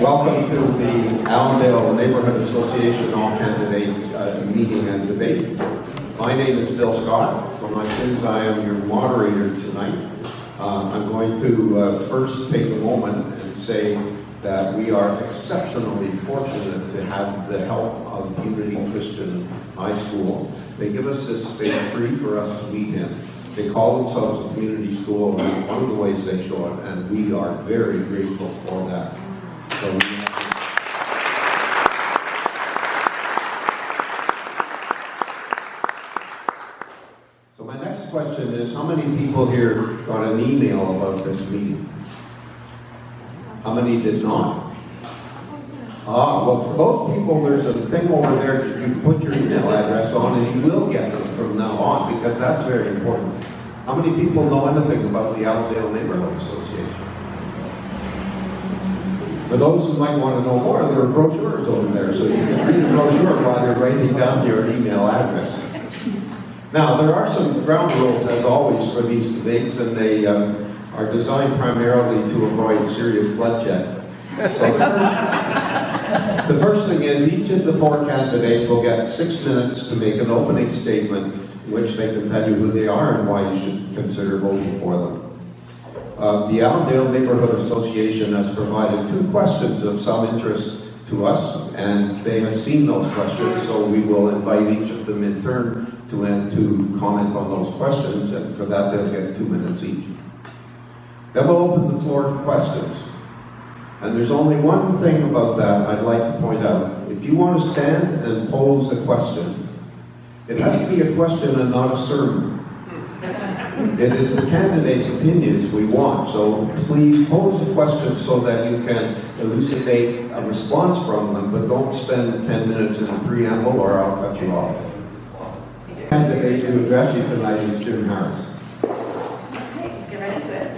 Welcome to the Allandale Neighbourhood Association all-candidate meeting and debate. My name is Bill Scott. For my sins, I am your moderator tonight. I'm going to first take a moment and say that we are exceptionally fortunate to have the help of Unity Christian High School. They give us this space free for us to meet in. They call themselves a community school, and that's one of the ways they show it, and we are very grateful for that. So my next question is, how many people here got an email about this meeting? How many did not? Well, for those people, there's a thing over there that you can put your email address on and you will get them from now on, because that's very important. How many people know anything about the Allandale Neighbourhood Association? For those who might want to know more, there are brochures over there, so you can read a brochure while you're writing down your email address. Now, there are some ground rules, as always, for these debates, and they are designed primarily to avoid serious bloodshed. So the first thing is, each of the four candidates will get 6 minutes to make an opening statement in which they can tell you who they are and why you should consider voting for them. The Allandale Neighbourhood Association has provided 2 questions of some interest to us, and they have seen those questions, so we will invite each of them in turn to comment on those questions, and for that they'll get 2 minutes each. Then we'll open the floor to questions. And there's only one thing about that I'd like to point out. If you want to stand and pose a question, it has to be a question and not a sermon. It is the candidates' opinions we want, so please pose a question so that you can elucidate a response from them, but don't spend 10 minutes in a preamble or I'll cut you off. The candidate to address you tonight is Jim Harris. Let's get right into it.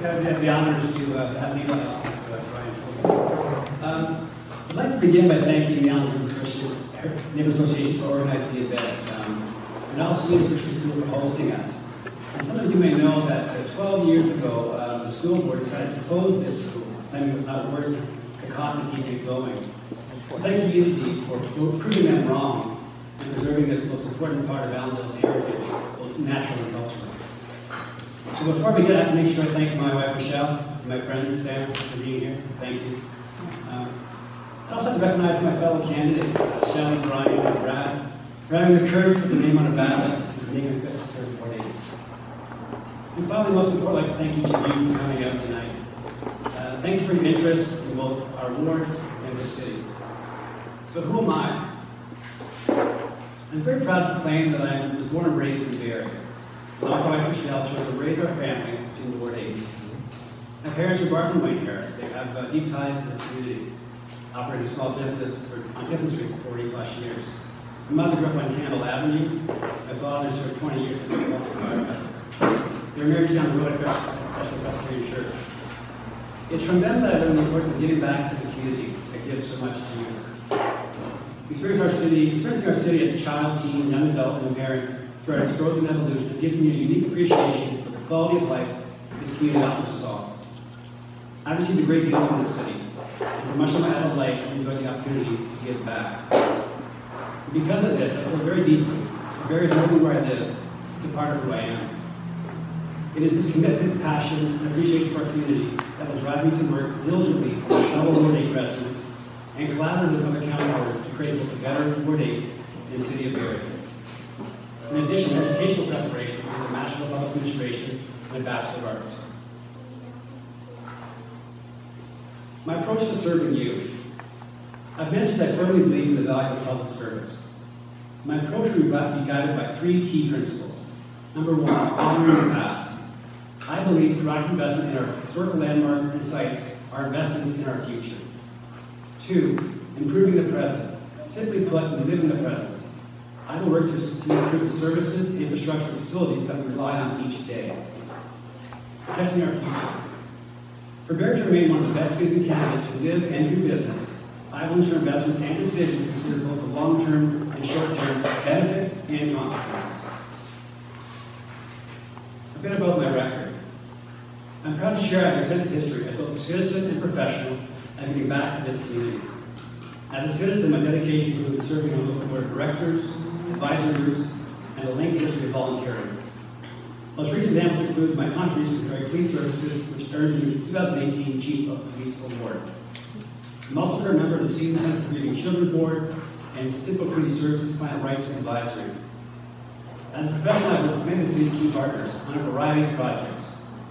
I have the honors to have me on office, Brian. I'd like to begin by thanking the Allandale Neighbourhood Association for organizing the event, and also the University School for hosting us. And some of you may know that 12 years ago, the school board decided to close this school, claiming it was not worth the cost of keeping it going. Thank you, Unity, for proving them wrong and preserving this most important part of Allandale's heritage, both natural and cultural. So before we get, I have to make sure I thank my wife, Michelle, and my friends, Sam, for being here. Thank you. I also have to recognize my fellow candidates, Shelly, Brian, and Brad, for having the courage to put the name on a ballot and being a good service board agent. And finally, most importantly, I'd like to thank each of you for coming out tonight. Thank you for your interest in both our ward and this city. So who am I? I'm very proud to claim that I was born and raised in Barrie. My wife, Michelle, chose to raise our family in Ward 8. My parents are Bart and Wayne Harris. They have deep ties to this community, operating a small business on 5th Street for 40-plus years. My mother grew up on Allandale Avenue. My father served 20 years as a firefighter. They were married down the road at Presbyterian Church. It's from them that I learned the importance of giving back to the community that gives so much to you. Experiencing our city as a child, teen, young adult, and parent throughout its growth and evolution has given me a unique appreciation for the quality of life this community offers us all. I've received a great deal from this city, and for much of my adult life, I've enjoyed the opportunity to give back. And because of this, I feel very deeply, very deeply where I live, it's a part of who I am. It is this commitment, passion, and appreciation for our community that will drive me to work diligently for my fellow Ward 8 residents and collaborate with other councillors to create both a better Ward 8 and the city of Barrie. In addition, educational preparation with a Master of Public Administration and a Bachelor of Arts. My approach to serving you. I've mentioned I firmly believe in the value of public service. My approach will be guided by 3 key principles. Number 1, honoring the past. I believe proactive investment in our historical landmarks and sites are investments in our future. 2, improving the present. Simply put, live in the present. I will work to improve the services, infrastructure, and facilities that we rely on each day. Protecting our future. For Barrie to remain one of the best cities in Canada to live and do business, I will ensure investments and decisions consider both the long-term and short-term benefits and consequences. A bit about my record. I'm proud to share I have a sense of history as both a citizen and professional and giving back to this community. As a citizen, my dedication includes serving on local board of directors, advisory groups, and a lengthy history of volunteering. Most recent examples include my contributions to Barrie Police Services, which earned me the 2018 Chief of Police Award. I'm also a member of the Season Center for Grieving Children Board and Simple Community Services Client Rights and Advisory. As a professional, I've worked with many of the city's key partners on a variety of projects,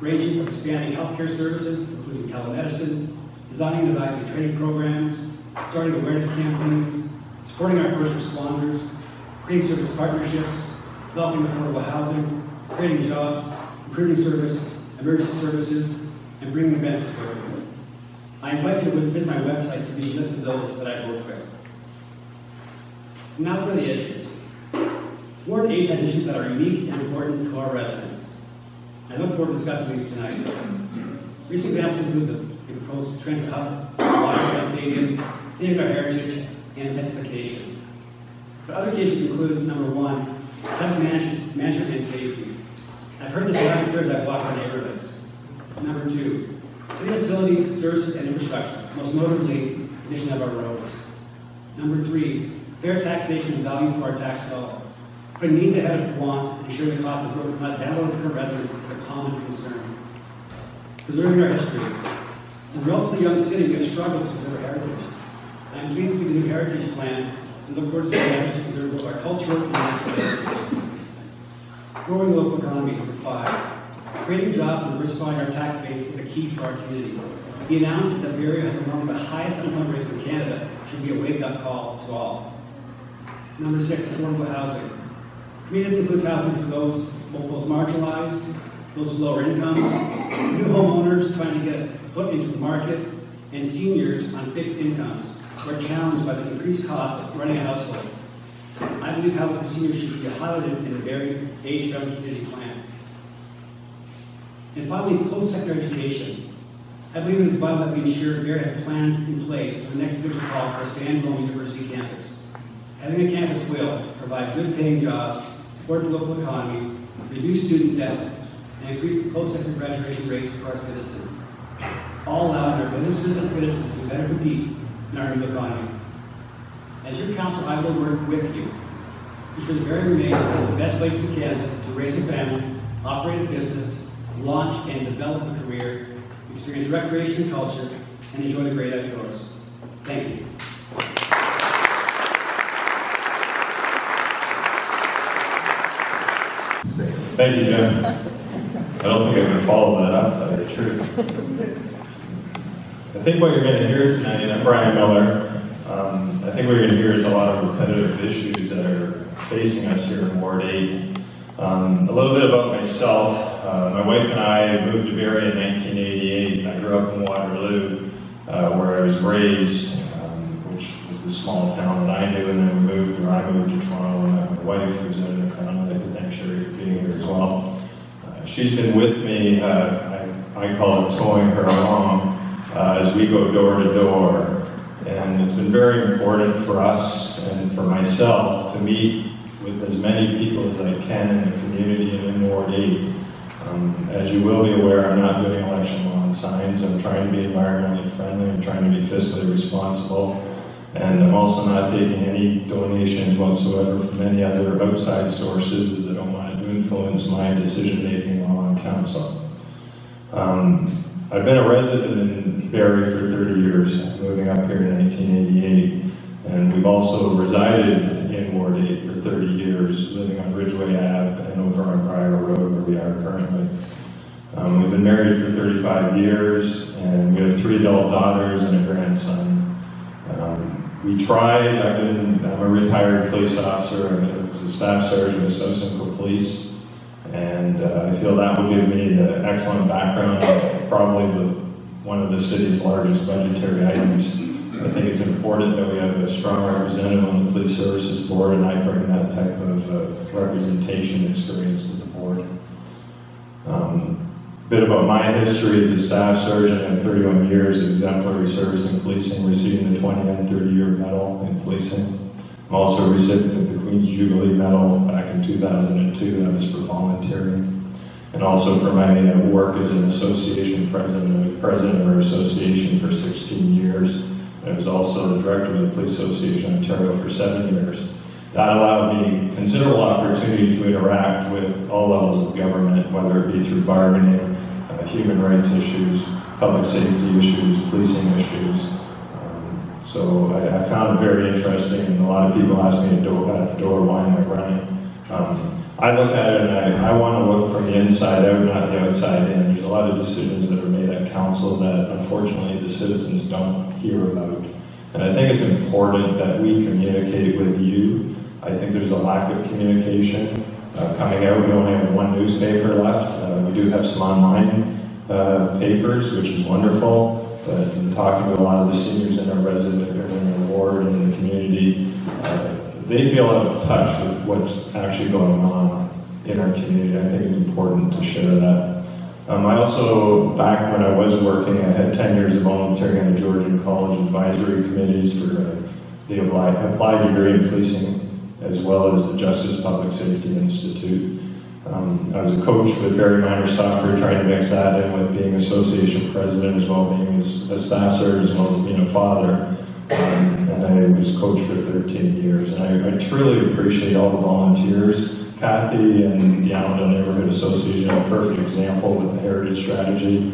ranging from expanding healthcare services, including telemedicine, designing and developing training programs, starting awareness campaigns, supporting our first responders, creating service partnerships, developing affordable housing, creating jobs, improving service, emergency services, and bringing events to Barrie. I invite you to visit my website to view a list of those that I've worked with. Now for the issues. Ward 8 has issues that are unique and important to our residents. I look forward to discussing these tonight. Recent examples include the proposed transit hub, waterfront stadium, saving our heritage, and intensification. But other cases include, number one, traffic management and safety. I've heard this loud and clear as I've walked our neighborhoods. Number two, city facilities, services, and infrastructure, most notably, condition of our roads. Number three, fair taxation and value for our tax dollar. Putting needs ahead of wants and ensuring the cost of roads is not downloaded to our residents is a common concern. Preserving our history. In a relatively young city, we have struggled to preserve our heritage. I am pleased to see the new heritage plan and look forward to seeing efforts to preserve both our culture and natural heritage. Growing the local economy, number five. Creating jobs and diversifying our tax base is a key for our community. The announcement that Barrie has among the highest unemployment rates in Canada should be a wake-up call to all. Number six, affordable housing. For me, this includes housing for both those marginalized, those with lower incomes, new homeowners trying to get a foot into the market, and seniors on fixed incomes who are challenged by the increased cost of running a household. I believe housing for seniors should be highlighted in the Barrie age-friendly community plan. And finally, post-secondary education. I believe it is vital that we ensure Barrie has a plan in place for the next future call for a standalone university campus. Having a campus will provide good paying jobs, support the local economy, reduce student debt, and increase the post-secondary graduation rates for our citizens. All allowing our businesses and citizens to better compete in our new economy. As your council, I will work with you to ensure that Barrie remains one of the best places in Canada to raise a family, operate a business, launch and develop a career, experience recreation and culture, and enjoy the great outdoors. Thank you. Thank you, Jim. I don't think I can follow that up, to tell you the truth. I think what you're going to hear tonight, I'm Brian Miller. I think what you're going to hear is a lot of repetitive issues that are facing us here in Ward 8. A little bit about myself. My wife and I moved to Barrie in 1988. I grew up in Waterloo, where I was raised, which was the small town that I knew, and then I moved to Toronto, and my wife, who's in the town, I'd like to thank Shelly for being here as well. She's been with me, I call it towing her along, as we go door to door. And it's been very important for us and for myself to meet with as many people as I can in the community and in Ward 8. As you will be aware, I'm not doing election lawn signs. I'm trying to be environmentally friendly. I'm trying to be fiscally responsible. And I'm also not taking any donations whatsoever from any other outside sources, as I don't want it to influence my decision-making while on council. I've been a resident in Barrie for 30 years, moving up here in 1988. And we've also resided in Ward 8 for 30 years, living on Ridgeway Ave and over on Briar Road, where we are currently. We've been married for 35 years, and we have 3 adult daughters and a grandson. I'm a retired police officer. I was a staff sergeant with Sept Police, and I feel that will give me the excellent background of probably one of the city's largest budgetary items. I think it's important that we have a strong representative on the Police Services Board, and I bring that type of representation experience to the board. A bit about my history as a staff sergeant. I have 31 years of exemplary service in policing, receiving the 20 and 30-year medal in policing. I'm also a recipient of the Queen's Jubilee Medal back in 2002. That was for volunteering. and also for my work as an association president of our association for 16 years. I was also the director of the Police Association of Ontario for 7 years. That allowed me considerable opportunity to interact with all levels of government, whether it be through bargaining, human rights issues, public safety issues, policing issues. So I found it very interesting, and a lot of people ask me at the door, why am I running? I look at it and I want to look from the inside out, not the outside in. There's a lot of decisions that are made at council that unfortunately the citizens don't hear about. And I think it's important that we communicate with you. I think there's a lack of communication coming out. We only have one newspaper left. We do have some online papers, which is wonderful. But in talking to a lot of the seniors in our resident in our ward and in the community, they feel out of touch with what's actually going on in our community. I think it's important to share that. I also, back when I was working, I had 10 years of volunteering on the Georgian College advisory committees for the applied degree in policing, as well as the Justice Public Safety Institute. I was a coach with Barrie Minor Soccer, trying to mix that in with being association president, as well as being a staff sergeant, as well as being a father. And I was coach for 13 years. And I truly appreciate all the volunteers. Kathy and the Allandale Neighbourhood Association are a perfect example with the heritage strategy.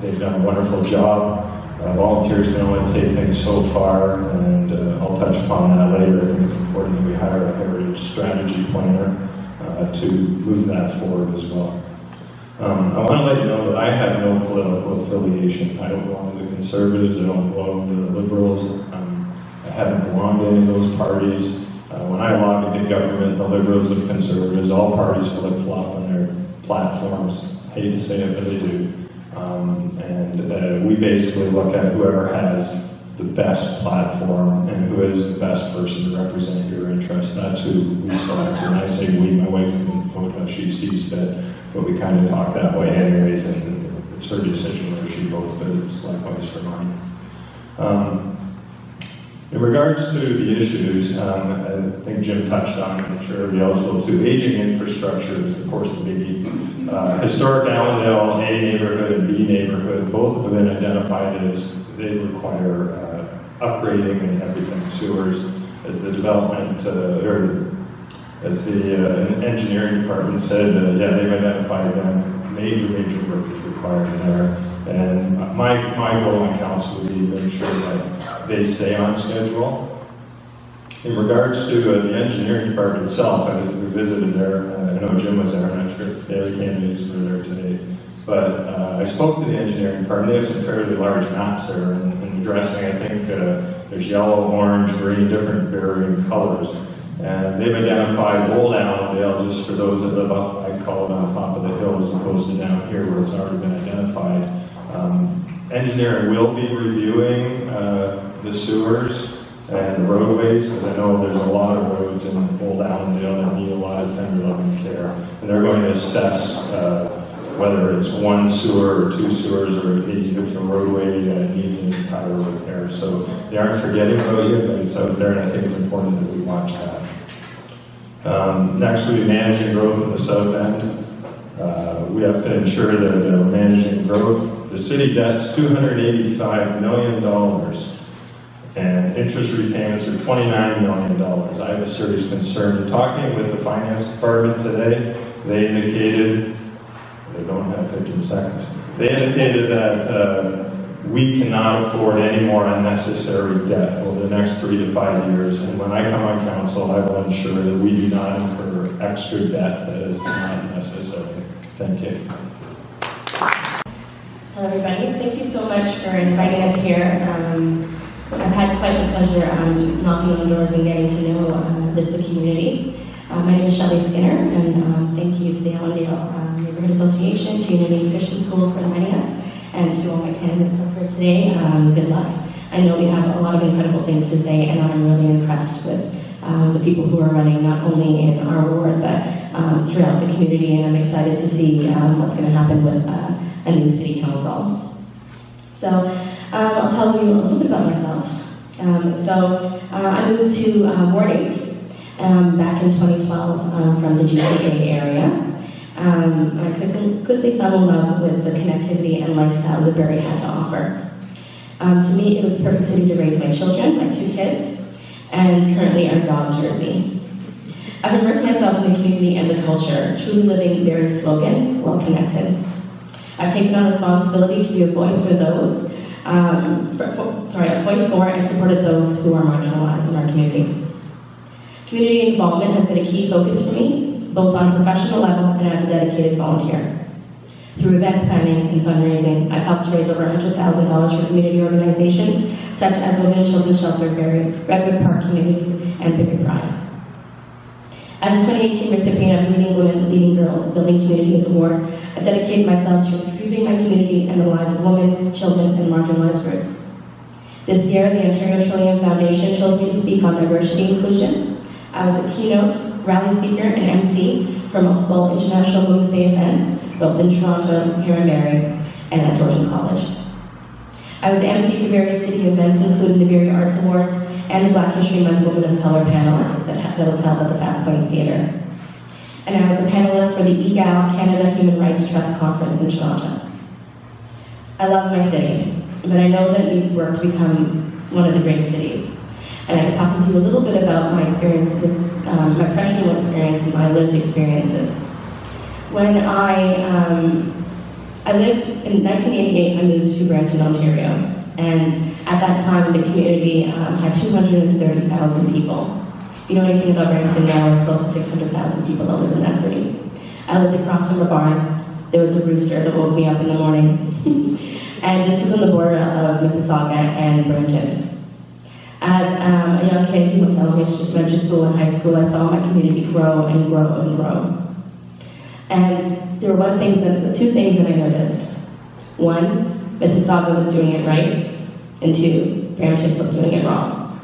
They've done a wonderful job. Volunteers can only take things so far, and I'll touch upon that later. I think it's important that we hire a heritage strategy planner to move that forward as well. I want to let you know that I have no political affiliation. I don't belong to the Conservatives, I don't belong to the Liberals. I haven't belonged to any of those parties. When I lobbied the government, the Liberals and Conservatives, all parties flip-flop on their platforms. I hate to say it, but they do. And we basically look at whoever has the best platform and who is the best person to represent your interests. That's who we select. When I say we, my wife can vote how she sees fit, but we kind of talk that way anyways, and it's her decision whether she votes, but it's likewise for mine. In regards to the issues, I think Jim touched on it, I'm sure everybody else will too. Aging infrastructure is, of course, the biggie. Historic Allandale A neighborhood and B neighborhood, both have been identified as they require upgrading and everything. Sewers, as the development, or as the engineering department said, yeah, they've identified major work is required there. And my goal on council would be to make sure that they stay on schedule. In regards to the engineering department itself, we visited there. I know Jim was there, I'm not sure if the other candidates were there today. But I spoke to the engineering department. They have some fairly large maps there, and addressing, I think, there's yellow, orange, green, different varying colors. And they've identified Old Allandale, just for those that live up, I call it on top of the hill, as opposed to down here where it's already been identified. Engineering will be reviewing the sewers and the roadways, because I know there's a lot of roads in Old Allandale that need a lot of tender loving care. And they're going to assess whether it's one sewer or two sewers, or if the roadway needs an entire repair. So they aren't forgetting about you, but it's out there, and I think it's important that we watch that. Next, we'll be managing growth in the south end. We have to ensure that we're managing growth. The city debt's $285 million, and interest repayments are $29 million. I have a serious concern. Talking with the finance department today, they indicated, they don't have 15 seconds, they indicated that we cannot afford any more unnecessary debt over the next 3 to 5 years. And when I come on council, I will ensure that we do not incur extra debt that is not necessary. Thank you. Hello, everybody. Thank you so much for inviting us here. I've had quite the pleasure knocking on doors and getting to know the community. My name is Shelly Skinner, and thank you to the Allandale Neighbourhood Association, to Unity Christian School for inviting us, and to all my candidates up for today. Good luck. I know we have a lot of incredible things to say, and I'm really impressed with the people who are running, not only in our ward, but throughout the community, and I'm excited to see what's going to happen with a new city council. So I'll tell you a little bit about myself. I moved to Ward 8 back in 2012 from the GTA area. I quickly fell in love with the connectivity and lifestyle that Barrie had to offer. To me, it was the perfect city to raise my children, my 2 kids, and currently our dog, Jersey. I've immersed myself in the community and the culture, truly living Barrie's slogan, well connected. I've taken on responsibility to be a voice for those, a voice for and supported those who are marginalized in our community. Community involvement has been a key focus for me, both on a professional level and as a dedicated volunteer. Through event planning and fundraising, I've helped to raise over $100,000 for community organizations such as Women and Children's Shelter Barrie, Redwood Park Communities, and Barrie Pride. As a 2018 recipient of Leading Women, Leading Girls, Building Communities Award, I dedicated myself to improving my community and the lives of women, children, and marginalized groups. This year, the Ontario Trillium Foundation chose me to speak on diversity and inclusion. I was a keynote, rally speaker, and MC for multiple International Women's Day events, both in Toronto, here in Barrie, and at Georgian College. I was the MC for various city events, including the Barrie Arts Awards and the Black History Month Women of Color panel that was held at the Fat Point Theatre. And I was a panelist for the EGAL Canada Human Rights Trust Conference in Toronto. I love my city, but I know that it needs work to become one of the great cities. And I'm talking to you a little bit about my experience with my professional experience and my lived experiences. When I lived in 1988, I moved to Brampton, Ontario. And at that time, the community had 230,000 people. If you know anything about Brampton now, there's close to 600,000 people that live in that city. I lived across from a barn. There was a rooster that woke me up in the morning. And this was on the border of Mississauga and Brampton. As a young kid who went to elementary school and high school, I saw my community grow and grow and grow. And there were two things that I noticed. One, Mississauga was doing it right, and 2, Brampton was doing it wrong.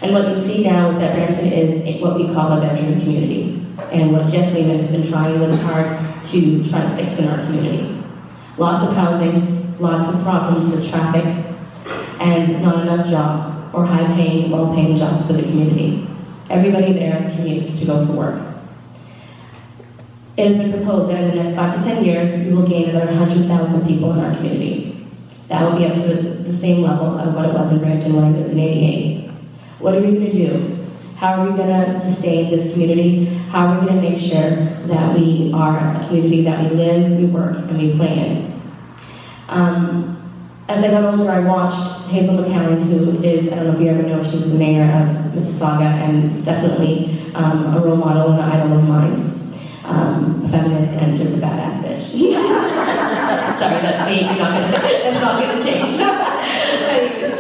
And what you see now is that Brampton is what we call a veteran community, and what Jeff Lehman has been trying really hard to try to fix in our community. Lots of housing, lots of problems with traffic, and not enough jobs, or high-paying, well-paying jobs for the community. Everybody there commutes to go to work. It has been proposed that in the next 5 to 10 years, we will gain another 100,000 people in our community. That will be up to the same level of what it was in Brampton when I lived in '88. What are we going to do? How are we going to sustain this community? How are we going to make sure that we are a community that we live, we work, and we play in? As I got older, I watched Hazel McCowan, who is, I don't know if you ever know, she was the mayor of Mississauga, and definitely a role model and an idol of mine. A feminist and just a badass bitch. Sorry, that's me. That's not going to change.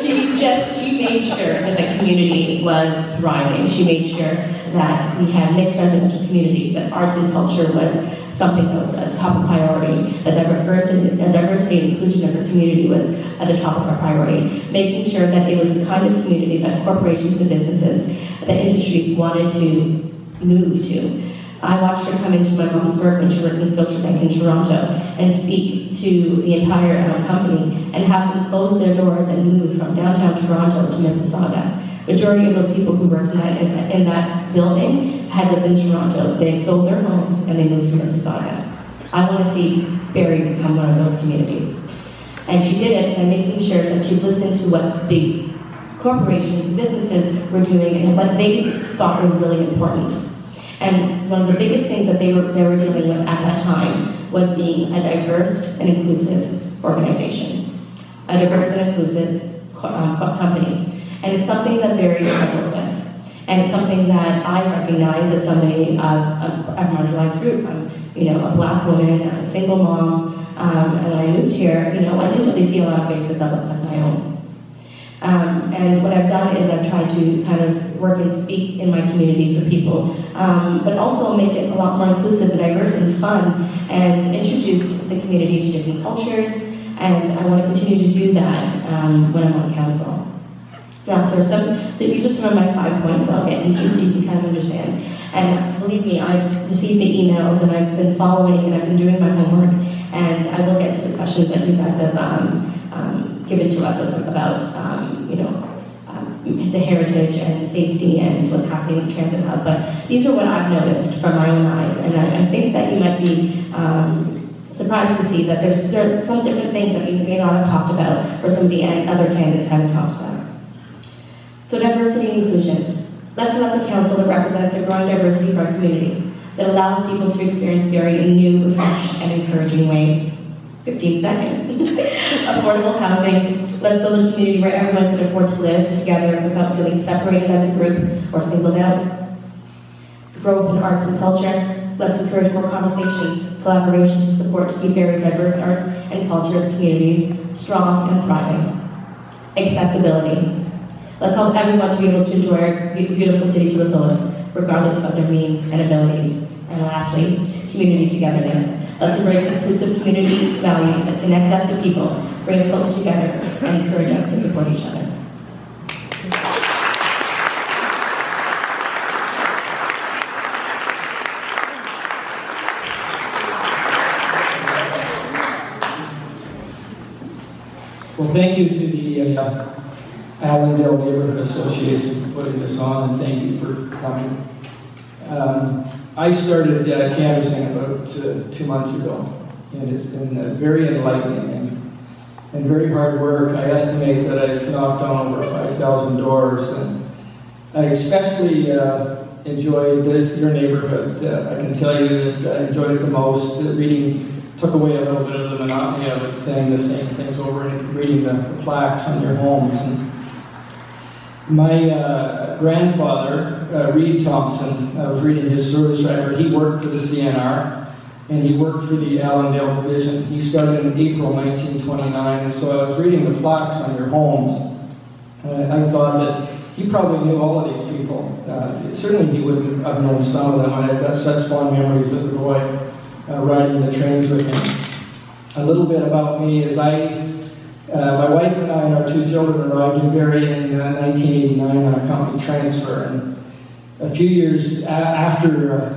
She made sure that the community was thriving. She made sure that we had mixed residential communities, that arts and culture was something that was a top priority, that diversity and inclusion of our community was at the top of our priority, making sure that it was the kind of community that corporations and businesses, that industries wanted to move to. I watched her come into my mom's work when she worked in Scotiabank in Toronto and speak to the entire company and have them close their doors and move from downtown Toronto to Mississauga. Majority of those people who worked in that building had lived in Toronto. They sold their homes and they moved to Mississauga. I want to see Barrie become one of those communities. And she did it by making sure that she listened to what the corporations and businesses were doing and what they thought was really important. And one of the biggest things that they were dealing with at that time was being a diverse and inclusive organization, a diverse and inclusive company. And it's something that Barrie struggles with. And it's something that I recognize as somebody of a marginalized group. I'm, a Black woman, I'm a single mom, and when I moved here, I didn't really see a lot of faces that looked like my own. And what I've done is I've tried to kind of work and speak in my community for people, but also make it a lot more inclusive and diverse and fun, and introduce the community to different cultures, and I want to continue to do that when I'm on council. Now, so these are some of my 5 points I'll get into so you can kind of understand. And believe me, I've received the emails and I've been following and I've been doing my homework, and I will get to the questions that you guys have given to us about, the heritage and safety and what's happening with the transit hub. But these are what I've noticed from my own eyes, and I think that you might be surprised to see that there's some different things that you may not have talked about, or some of the other candidates haven't talked about. So diversity and inclusion. Let's elect a council that represents the growing diversity of our community, that allows people to experience Barrie in new, fresh, and encouraging ways. 15 seconds. Affordable housing. Let's build a community where everyone can afford to live together without feeling separated as a group or singled out. Growth in arts and culture. Let's encourage more conversations, collaborations, and support to keep Barrie's diverse arts and cultures communities strong and thriving. Accessibility. Let's help everyone to be able to enjoy our beautiful city to the fullest, regardless of their means and abilities. And lastly, community togetherness. Let's embrace inclusive community values that connect us to people, bring us closer together, and encourage us to support each other. Well, thank you to the Allandale Neighbourhood Association for putting this on, and thank you for coming. I started canvassing about 2 months ago, and it's been very enlightening and very hard work. I estimate that I've knocked on over 5,000 doors, and I especially enjoyed your neighbourhood. I can tell you that I enjoyed it the most. Reading took away a little bit of the monotony of it, saying the same things over and reading the plaques on your homes. And my grandfather, Reed Thompson, I was reading his service record. He worked for the CNR, and he worked for the Allandale Division. He started in April 1929, and so I was reading the plaques on your homes. I thought that he probably knew all of these people. Certainly he wouldn't have known some of them. I've got such fond memories of the boy riding the trains with him. A little bit about me is my wife and I and our 2 children arrived in Barrie in 1989 on a company transfer. And a few years after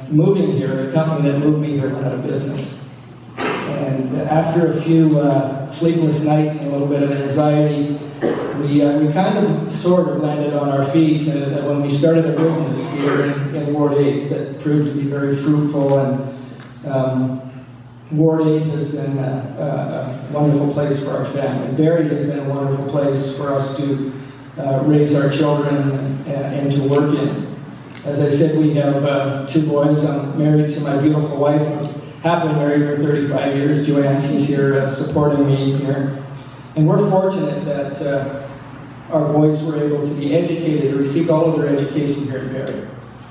moving here, the company that moved me here went out of business. And after a few sleepless nights and a little bit of anxiety, we kind of sort of landed on our feet when we started a business here in Ward 8 that proved to be very fruitful. And Ward 8 has been a wonderful place for our family. Barrie has been a wonderful place for us to raise our children and to work in. As I said, we have 2 boys. I'm married to my beautiful wife. Happily married for 35 years. Joanne, she's here supporting me here. And we're fortunate that our boys were able to be educated, to receive all of their education here in Barrie.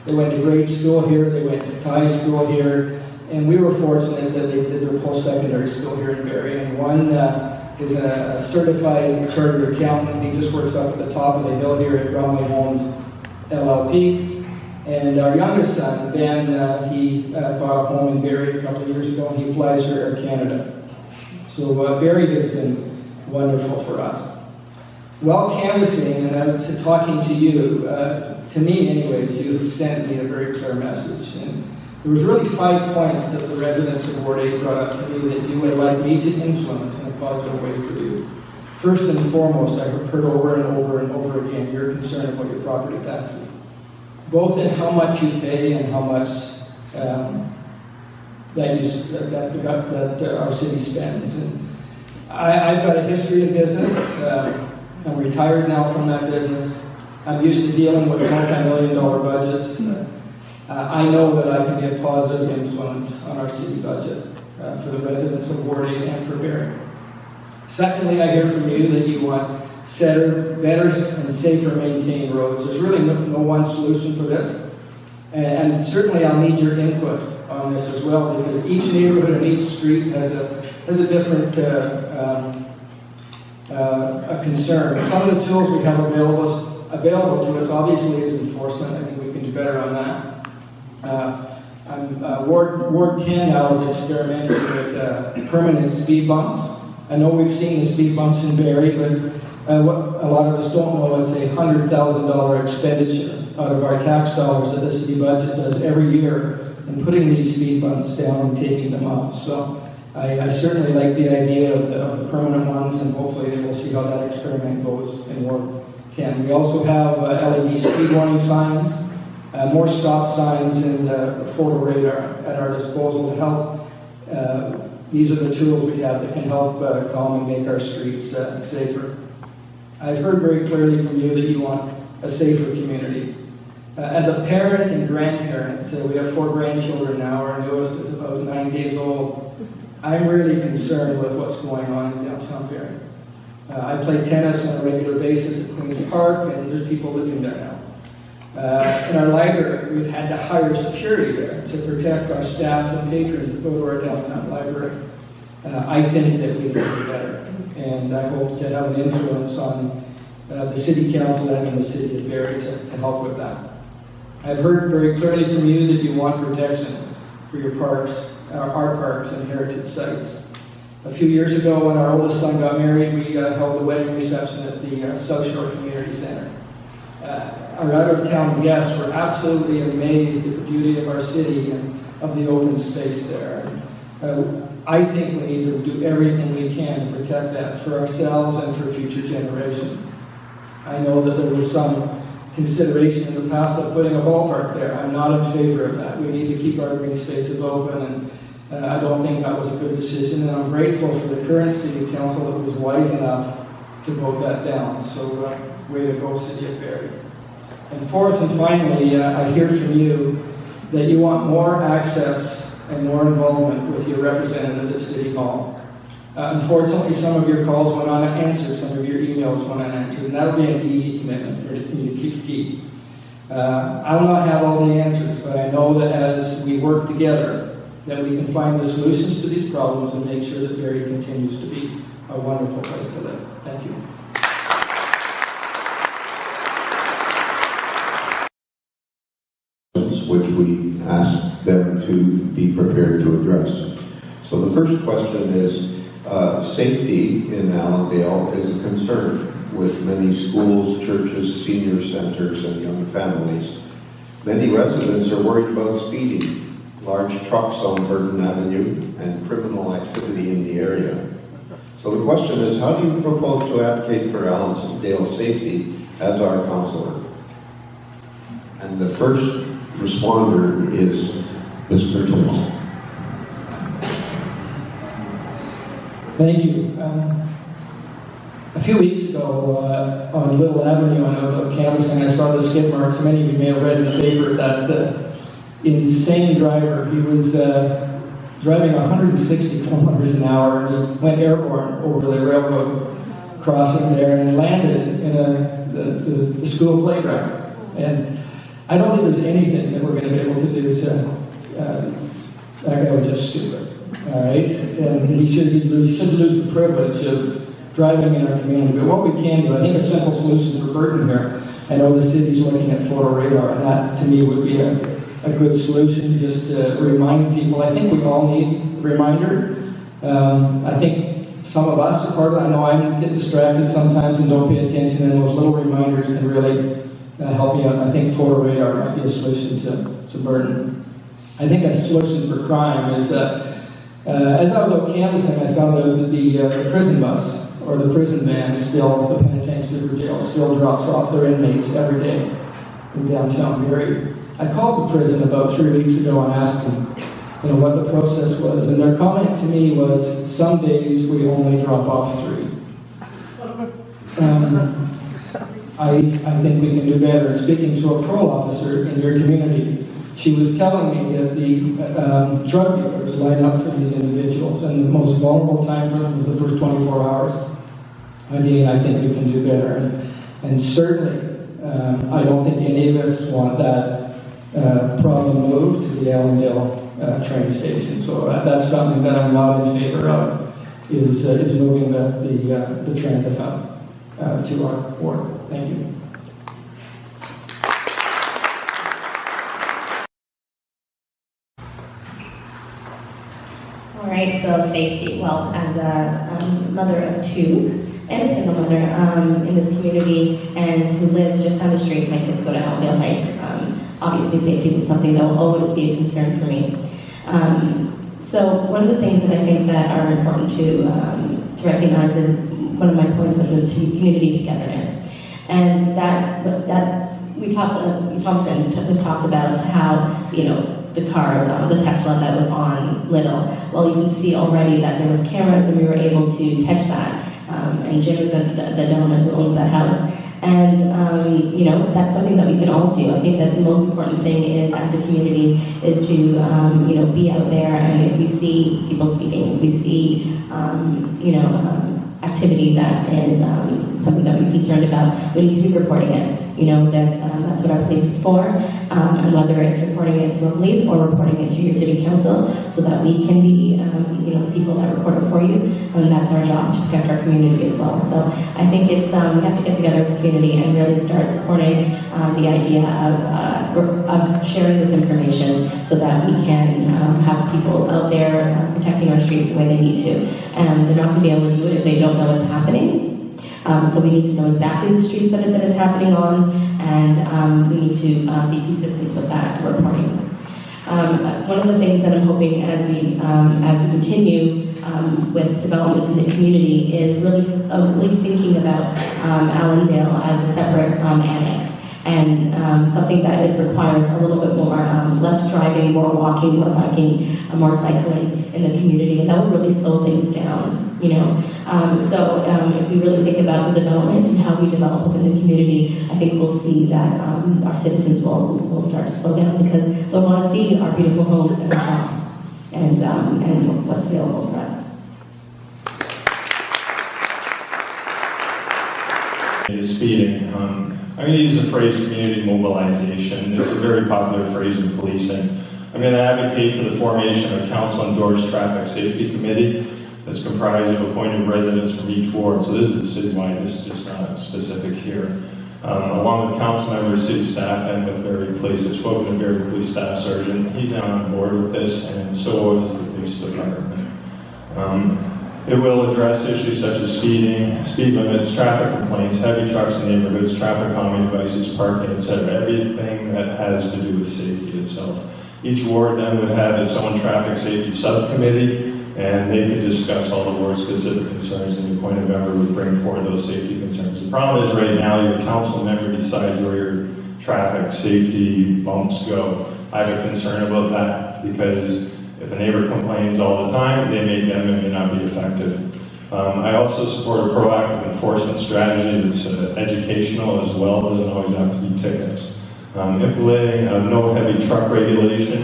They went to grade school here, they went to high school here, and we were fortunate that they did their post-secondary school here in Barrie. And one is a certified chartered accountant. He just works up at the top of the hill here at Bromley Homes LLP. And our youngest son, Ben, he bought a home in Barrie a couple of years ago, and he flies for Air Canada. So Barrie has been wonderful for us. While canvassing and to talking to you, to me anyways, you sent me a very clear message. And there was really 5 points that the residents of Ward 8 brought up to me that you would like me to influence in a positive way for you. First and foremost, I have heard over and over and over again your concern about your property taxes, both in how much you pay and how much that our city spends. And I've got a history of business. I'm retired now from that business. I'm used to dealing with multi-million-dollar budgets. I know that I can be a positive influence on our city budget for the residents of Ward 8 and for Barrie. Secondly, I hear from you that you want better and safer maintained roads. There's really no one solution for this. And certainly I'll need your input on this as well, because each neighborhood and each street has a different concern. Some of the tools we have available to us obviously is enforcement. I think we can do better on that. Ward 10 now is experimenting with permanent speed bumps. I know we've seen the speed bumps in Barrie, but what a lot of us don't know is a $100,000 expenditure out of our tax dollars that the city budget does every year in putting these speed bumps down and taking them up. So I certainly like the idea of the permanent ones, and hopefully we'll see how that experiment goes in Ward 10. We also have LED speed warning signs, more stop signs, and photo radar at our disposal to help. These are the tools we have that can help calm and make our streets safer. I've heard very clearly from you that you want a safer community. As a parent and grandparent, we have 4 grandchildren now. Our newest is about 9 days old. I'm really concerned with what's going on in downtown Barrie. I play tennis on a regular basis at Queen's Park, and there's people living there now. In our library, we've had to hire security there to protect our staff and patrons that go to our downtown library. I think that we can do better, and I hope to have an influence on the City Council and the City of Barrie to help with that. I've heard very clearly from you that you want protection for your parks, our parks and heritage sites. A few years ago, when our oldest son got married, we held a wedding reception at the South Shore Community Center. Our out-of-town guests were absolutely amazed at the beauty of our city and of the open space there. I think we need to do everything we can to protect that for ourselves and for future generations. I know that there was some consideration in the past of putting a ballpark there. I'm not in favor of that. We need to keep our green spaces open, and I don't think that was a good decision, and I'm grateful for the current City Council that was wise enough to vote that down. So way to go, City of Barrie. And fourth and finally, I hear from you that you want more access and more involvement with your representative at City Hall. Unfortunately, some of your calls went unanswered, some of your emails went unanswered, and that'll be an easy commitment for you to keep. I'll not have all the answers, but I know that as we work together, that we can find the solutions to these problems and make sure that Barrie continues to be a wonderful place to live. Thank you. Which we ask them to be prepared to address. So the first question is, safety in Allandale is a concern with many schools, churches, senior centers, and young families. Many residents are worried about speeding, large trucks on Burton Avenue, and criminal activity in the area. So the question is, how do you propose to advocate for Allandale safety as our councillor? And the first responder is Mr. Thompson. Thank you. A few weeks ago, on Little Avenue on Allandale campus, and I saw the skid marks. Many of you may have read in the paper that insane driver. He was driving 160 kilometers an hour, and he went airborne over the railroad crossing there and landed in the school playground. And I don't think there's anything that we're going to be able to do to. That guy was just stupid. All right, and he should lose the privilege of driving in our community. But what we can do, I think a simple solution for Burton here. I know the city's looking at photo radar, and that to me would be a good solution, just to remind people. I think we all need a reminder. I think some of us are part of it. I know I get distracted sometimes and don't pay attention, and those little reminders can really help you out. I think photo radar might be a solution to Burton. I think a solution for crime is that as I was out canvassing, I found that the prison bus or the prison van still, the penitentiary super jail, still drops off their inmates every day in downtown Barrie. I called the prison about 3 weeks ago and asked them, what the process was, and their comment to me was, some days we only drop off 3. I think we can do better. And speaking to a parole officer in your community, she was telling me that the drug dealers line up for these individuals, and the most vulnerable time for them was the first 24 hours. I think we can do better. And certainly, I don't think any of us want that problem moved to the Allandale train station. So that's something that I'm not in favor of, is moving the transit hub to our ward. Thank you. All right, so safety. Well, as a mother of 2 and a single mother in this community and who lives just down the street, my kids go to Allandale Heights. Obviously, safety is something that will always be a concern for me. So one of the things that I think that are important to recognize is one of my points, which was community togetherness. And Thompson just talked about how, you know, the car, the Tesla that was on Little. Well, you can see already that there was cameras and we were able to catch that. And Jim is the gentleman who owns that house. And, you know, that's something that we can all do. I think that the most important thing is, as a community, is to, you know, be out there, and if we see people speaking, if we see, you know, activity that is something that we're concerned about, we need to be reporting it. You know, that's what our police is for, and whether it's reporting it to a police or reporting it to your city council, so that we can be, you know, people that report it for you, and that's our job, to protect our community as well. So I think it's, we have to get together as a community and really start supporting the idea of sharing this information, so that we can have people out there protecting our streets the way they need to. And they're not going to be able to do it if they don't know what's happening. So we need to know exactly the streets that it is happening on, and we need to be consistent with that reporting. One of the things that I'm hoping as we continue with developments in the community is really thinking about Allandale as a separate annex, and something that requires a little bit more, less driving, more walking, more biking, more cycling in the community, and that will really slow things down. You know, so if we really think about the development and how we develop within the community, I think we'll see that our citizens will start to slow down, because they'll want to see our beautiful homes and our shops and what's available for us. Is speeding. I'm going to use the phrase community mobilization. It's a very popular phrase in policing. I'm going to advocate for the formation of a council-endorsed traffic safety committee that's comprised of appointed residents from each ward. So this is citywide, this is just not specific here. Along with council members, city staff, and with Barrie Police. I've spoken to Barrie Police Staff Sergeant. He's on board with this, and so is the police department. It will address issues such as speeding, speed limits, traffic complaints, heavy trucks in neighborhoods, traffic calming devices, parking, etc. Everything that has to do with safety itself. Each ward then would have its own traffic safety subcommittee, and they could discuss all the ward-specific concerns, and the appointed member would bring forward those safety concerns. The problem is right now your council member decides where your traffic safety bumps go. I have a concern about that, because if a neighbor complains all the time, they may not be effective. I also support a proactive enforcement strategy that's educational as well. It doesn't always have to be tickets. Implementing no heavy truck regulation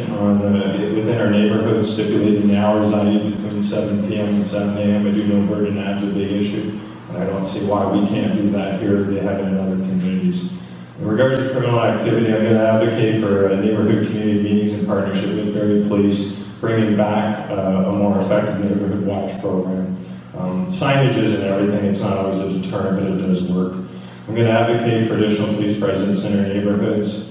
within our neighborhood, stipulating the hours, i.e. between 7 p.m. and 7 a.m. I do know burden adds a big issue, and I don't see why we can't do that here. They have it in other communities. In regards to criminal activity, I'm going to advocate for neighborhood community meetings in partnership with Barrie Police, bringing back a more effective neighborhood watch program. Signages and everything, it's not always a deterrent, but it does work. I'm going to advocate for additional police presence in our neighborhoods.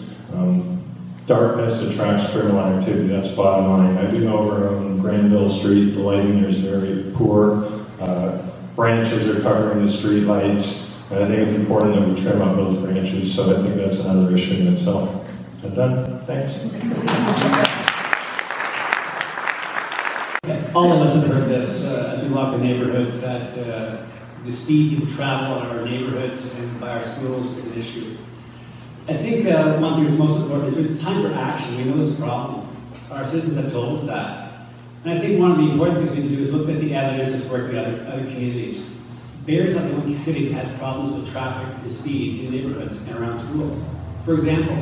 Darkness attracts criminal activity, that's bottom line. I do know over on Granville Street, the lighting there is very poor. Branches are covering the street lights, and I think it's important that we trim up those branches, so I think that's another issue in itself. I'm done, thanks. All of us have heard this as we walk the neighborhoods, that the speed people travel in our neighborhoods and by our schools is an issue. I think one thing that's most important is it's time for action. We know there's a problem. Our citizens have told us that. And I think one of the important things we can do is look at the evidence that's working in other communities. Barrie's not the only city that has problems with traffic and speed in neighborhoods and around schools. For example,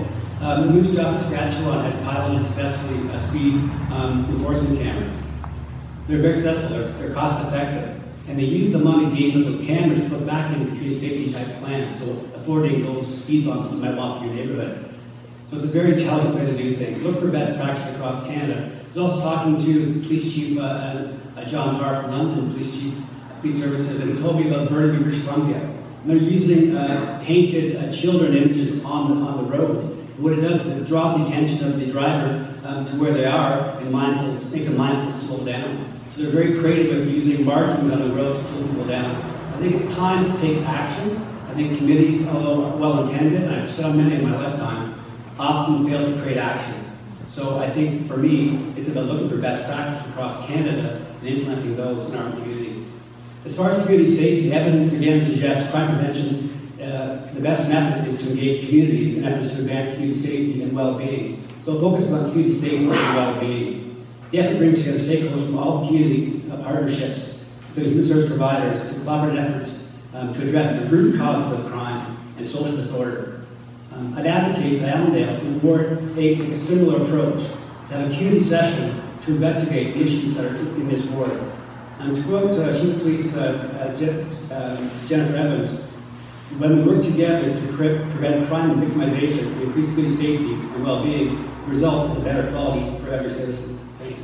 Moose Jaw, Saskatchewan has piloted successfully speed enforcement cameras. They're very successful, they're cost effective, and they use the money gained with those cameras to put back into community safety type plans, so affording those speed bumps that might walk through your neighborhood. So it's a very intelligent way to do things. Look for best practices across Canada. I was also talking to Police Chief John Barr from London, Police Chief Police Services, and he told me about Barrie, British Columbia. And they're using painted children images on the roads. And what it does is it draws the attention of the driver to where they are, and makes them mindful to slow down. So they're very creative with using markings on the road to slow people down. I think it's time to take action. I think committees, although well-intended, and I've said on many in my lifetime, often fail to create action. So I think for me, it's about looking for best practices across Canada and implementing those in our community. As far as community safety, evidence again suggests crime prevention the best method is to engage communities in efforts to advance community safety and well-being. So it focuses on community safety and well-being. The effort brings together stakeholders from all the community partnerships, including human service providers, and collaborative efforts to address the root causes of crime and social disorder. I'd advocate that Allandale and the board take a similar approach, to have a community session to investigate the issues that are in this ward. To quote Chief Police Jennifer Evans, when we work together to prevent crime and victimization, we increase community safety and well-being, the result is a better quality for every citizen. Thank you.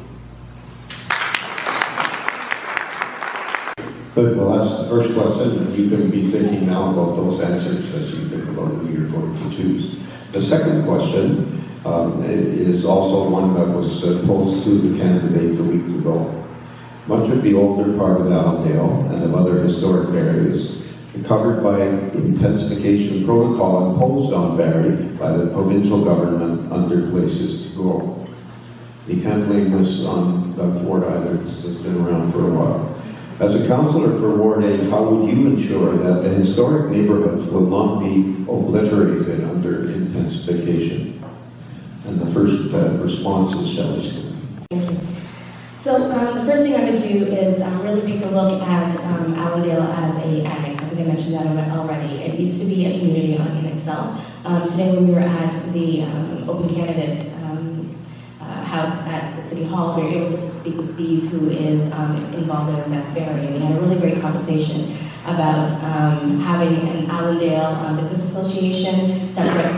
Good, well, that's the first question. You can be thinking now about those answers as you think about who you're going to choose. The second question is also one that was posed to the candidates a week ago. Much of the older part of Allandale and of other historic areas are covered by intensification protocol imposed on Barrie by the provincial government under Places to Grow. You can't blame this on Doug Ford either. This has been around for a while. As a councillor for Ward 8, how would you ensure that the historic neighbourhoods will not be obliterated under intensification? And the first response is Shelly. Thank you. So the first thing I would do is really take a look at Allandale as a annex. I think I mentioned that already. It needs to be a community in itself. Today when we were at the open candidates house at the City Hall, we were able to speak with Steve, who is involved in Invest Barrie, and we had a really great conversation about having an Allandale Business Association separate,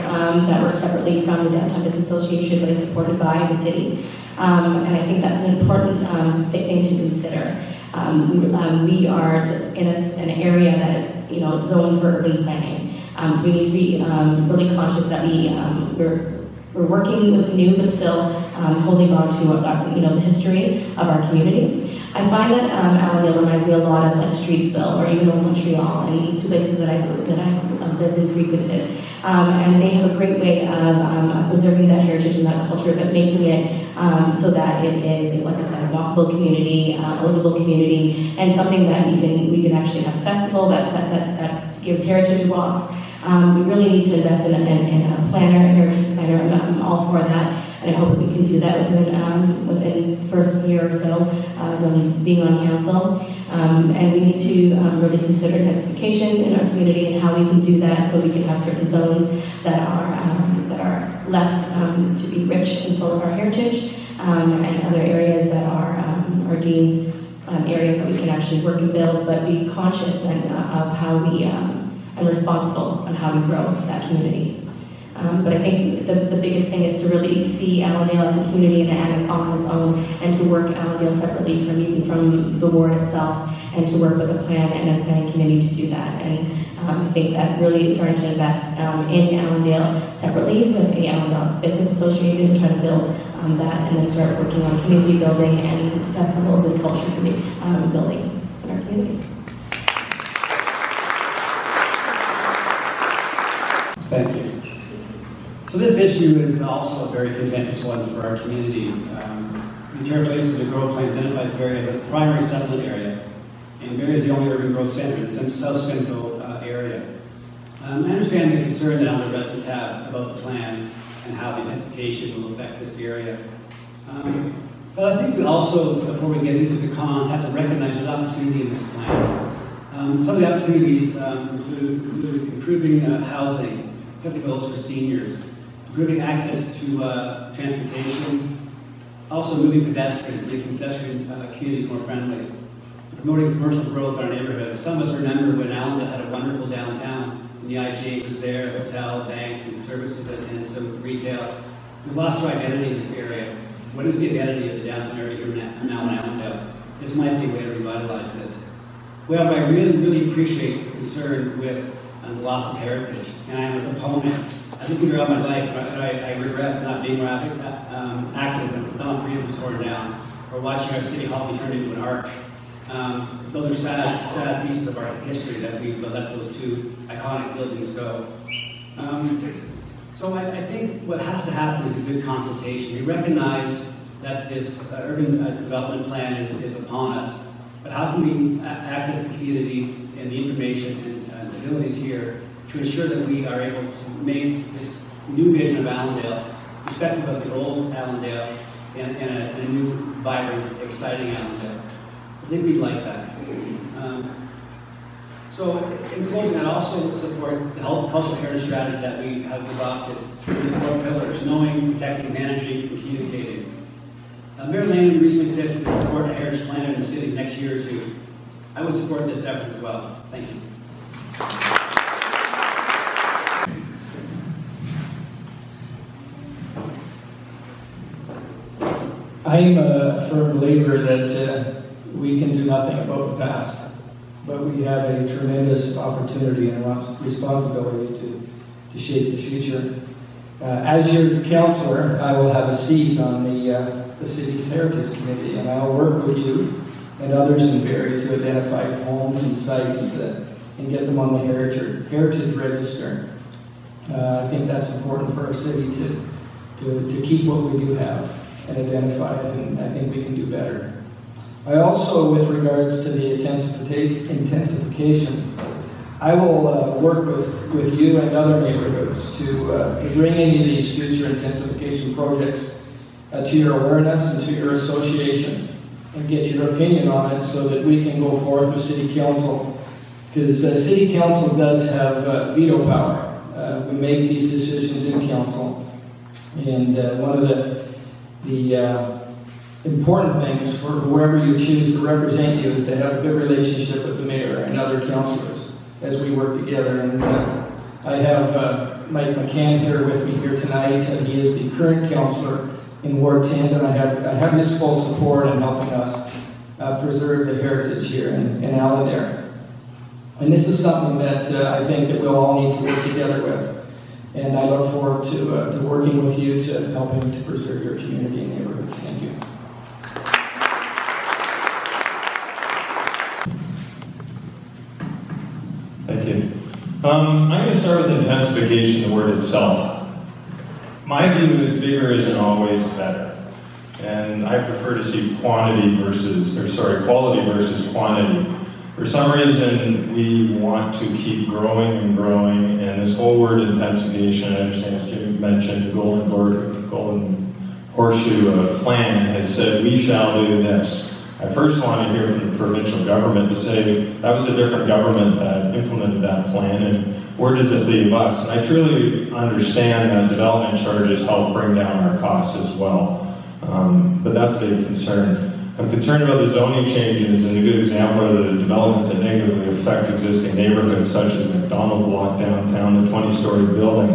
that works separately from the Downtown Business Association, but is supported by the city. And I think that's an important thing to consider. We are in an area that is, zoned for urban planning. So we need to be really conscious that we're working with new, but still holding on to the history of our community. I find that Allandale reminds me a lot of like Streetsville or even Old Montreal, and two places that I've lived and frequented. And they have a great way of preserving that heritage and that culture, but making it so that it is, like I said, a walkable community, a livable community, and something that we can actually have a festival that gives heritage walks. We really need to invest in a planner, a heritage planner, and I'm all for that. And I hope that we can do that within the first year or so of being on council. And we need to really consider densification in our community and how we can do that so we can have certain zones that are left to be rich and full of our heritage, and other areas that are deemed areas that we can actually work and build, but be conscious of how we and responsible on how we grow that community. But I think the biggest thing is to really see Allandale as a community and an annex on its own, and to work Allandale separately from the ward itself, and to work with a plan and a planning committee to do that. And I think that really starting to invest in Allandale separately with the Allandale Business Association and try to build that, and then start working on community building and festivals and culture building in our community. Thank you. So this issue is also a very contentious one for our community. The Terra Places to Grow plan identifies Barrie as a primary settlement area, and Barrie is the only urban growth center in the South Central area. I understand the concern that other residents have about the plan and how the intensification will affect this area. But I think we also, before we get into the cons, have to recognize the opportunity in this plan. Some of the opportunities include improving housing, particularly those for seniors, improving access to transportation, also moving pedestrians, making pedestrian communities more friendly, promoting commercial growth in our neighborhood. Some of us remember when Allandale had a wonderful downtown, and the IGA was there, hotel, bank, and services, and some retail. We've lost our identity in this area. What is the identity of the downtown area here now in Allandale? This might be a way to revitalize this. Well, I really, really appreciate the concern with the loss of heritage, and I am a proponent. I've been throughout my life, but I regret not being more active when Don Freedom was torn down, or watching our city hall be turned into an arch. Those are sad pieces of our history that we've let those two iconic buildings go. So I think what has to happen is a good consultation. We recognize that this urban development plan is upon us, but how can we access the community and the information and abilities here to to ensure that we are able to make this new vision of Allandale, respective of the old Allandale, and a new, vibrant, exciting Allandale. I think we'd like that. So in closing, I'd also support the cultural heritage strategy that we have adopted through the 4 pillars: knowing, protecting, managing, and communicating. Mayor Lane recently said she would support a heritage plan in the city next year or two. I would support this effort as well. Thank you. I am a firm believer that we can do nothing about the past, but we have a tremendous opportunity and responsibility to shape the future. As your councillor, I will have a seat on the city's Heritage Committee, and I'll work with you and others in Barrie to identify homes and sites and get them on the Heritage Register. I think that's important for our city to keep what we do have and identify it, and I think we can do better. I also, with regards to the intensification, I will work with you and other neighborhoods to bring any of these future intensification projects to your awareness and to your association and get your opinion on it so that we can go forth with City Council. Because City Council does have veto power. We make these decisions in Council. And one of the important things for whoever you choose to represent you is to have a good relationship with the mayor and other councillors as we work together. And I have Mike McCann here with me here tonight. He is the current councillor in Ward 10, and I have his full support in helping us preserve the heritage here in Allandale. And this is something that I think that we'll all need to work together with. And I look forward to working with you to helping to preserve your community and neighborhoods. Thank you. Thank you. I'm going to start with intensification, the word itself. My view is bigger isn't always better. And I prefer to see quality versus quantity. For some reason, we want to keep growing and growing, and this whole word intensification, I understand as Jim mentioned, the golden horseshoe plan has said, we shall do this. I first want to hear from the provincial government to say, that was a different government that implemented that plan, and where does it leave us? And I truly understand that development charges help bring down our costs as well. But that's a big concern. I'm concerned about the zoning changes, and a good example are the developments that negatively affect existing neighborhoods, such as McDonald Block downtown, the 20-story building.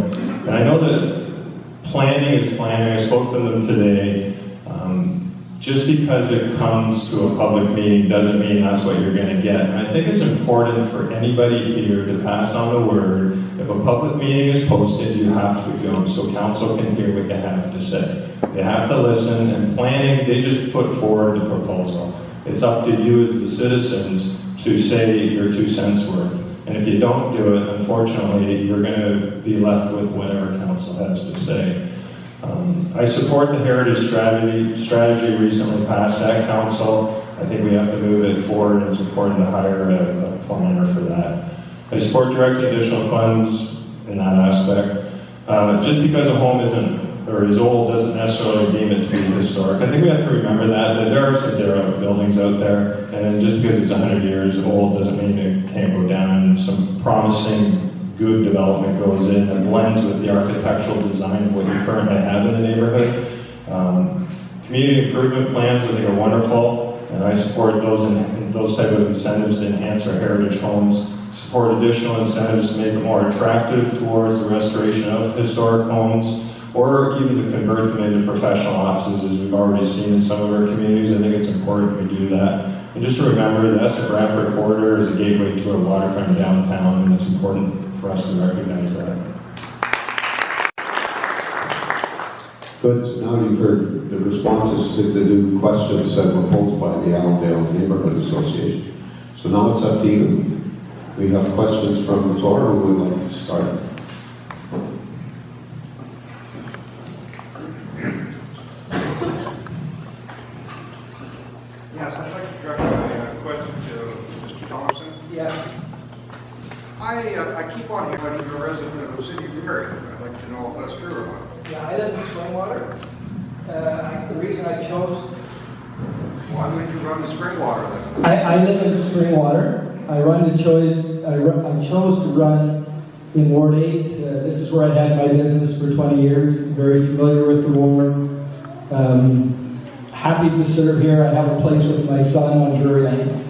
And I know that planning is planning. I spoke to them today. Just because it comes to a public meeting doesn't mean that's what you're going to get. And I think it's important for anybody here to pass on the word. If a public meeting is posted, you have to go so council can hear what you have to say. They have to listen, and planning, they just put forward the proposal. It's up to you as the citizens to say your 2 cents worth. And if you don't do it, unfortunately, you're going to be left with whatever council has to say. I support the heritage strategy recently passed at council. I think we have to move it forward, and it's important to hire a planner for that. I support directing additional funds in that aspect. Just because a home is old doesn't necessarily deem it to be historic. I think we have to remember that there are some derelict buildings out there, and just because it's 100 years old doesn't mean it can't go down. Some promising good development goes in and blends with the architectural design of what you currently have in the neighborhood. Community improvement plans, I think, are wonderful, and I support those type of incentives to enhance our heritage homes. Support additional incentives to make it more attractive towards the restoration of historic homes, or even to convert them into professional offices, as we've already seen in some of our communities. I think it's important we do that. And just to remember, the Essex-Bradford corridor is a gateway to our waterfront downtown, and it's important for us to recognize that. Good. So now you've heard the responses to the new questions that were posed by the Allandale Neighbourhood Association. So now it's up to you. We have questions from the floor. Who would like to start? Yes, I'd like to direct my question to Mr. Thompson. Yeah. I keep keep on hearing you're a resident of the city of Barrie. I'd like to know if that's true or not. Yeah, I live in Springwater. The reason I chose, Why would you run the Springwater then? I live in Springwater. I chose to run in Ward 8. This is where I had my business for 20 years. Very familiar with the ward. Happy to serve here. I have a place with my son on Drury Lane.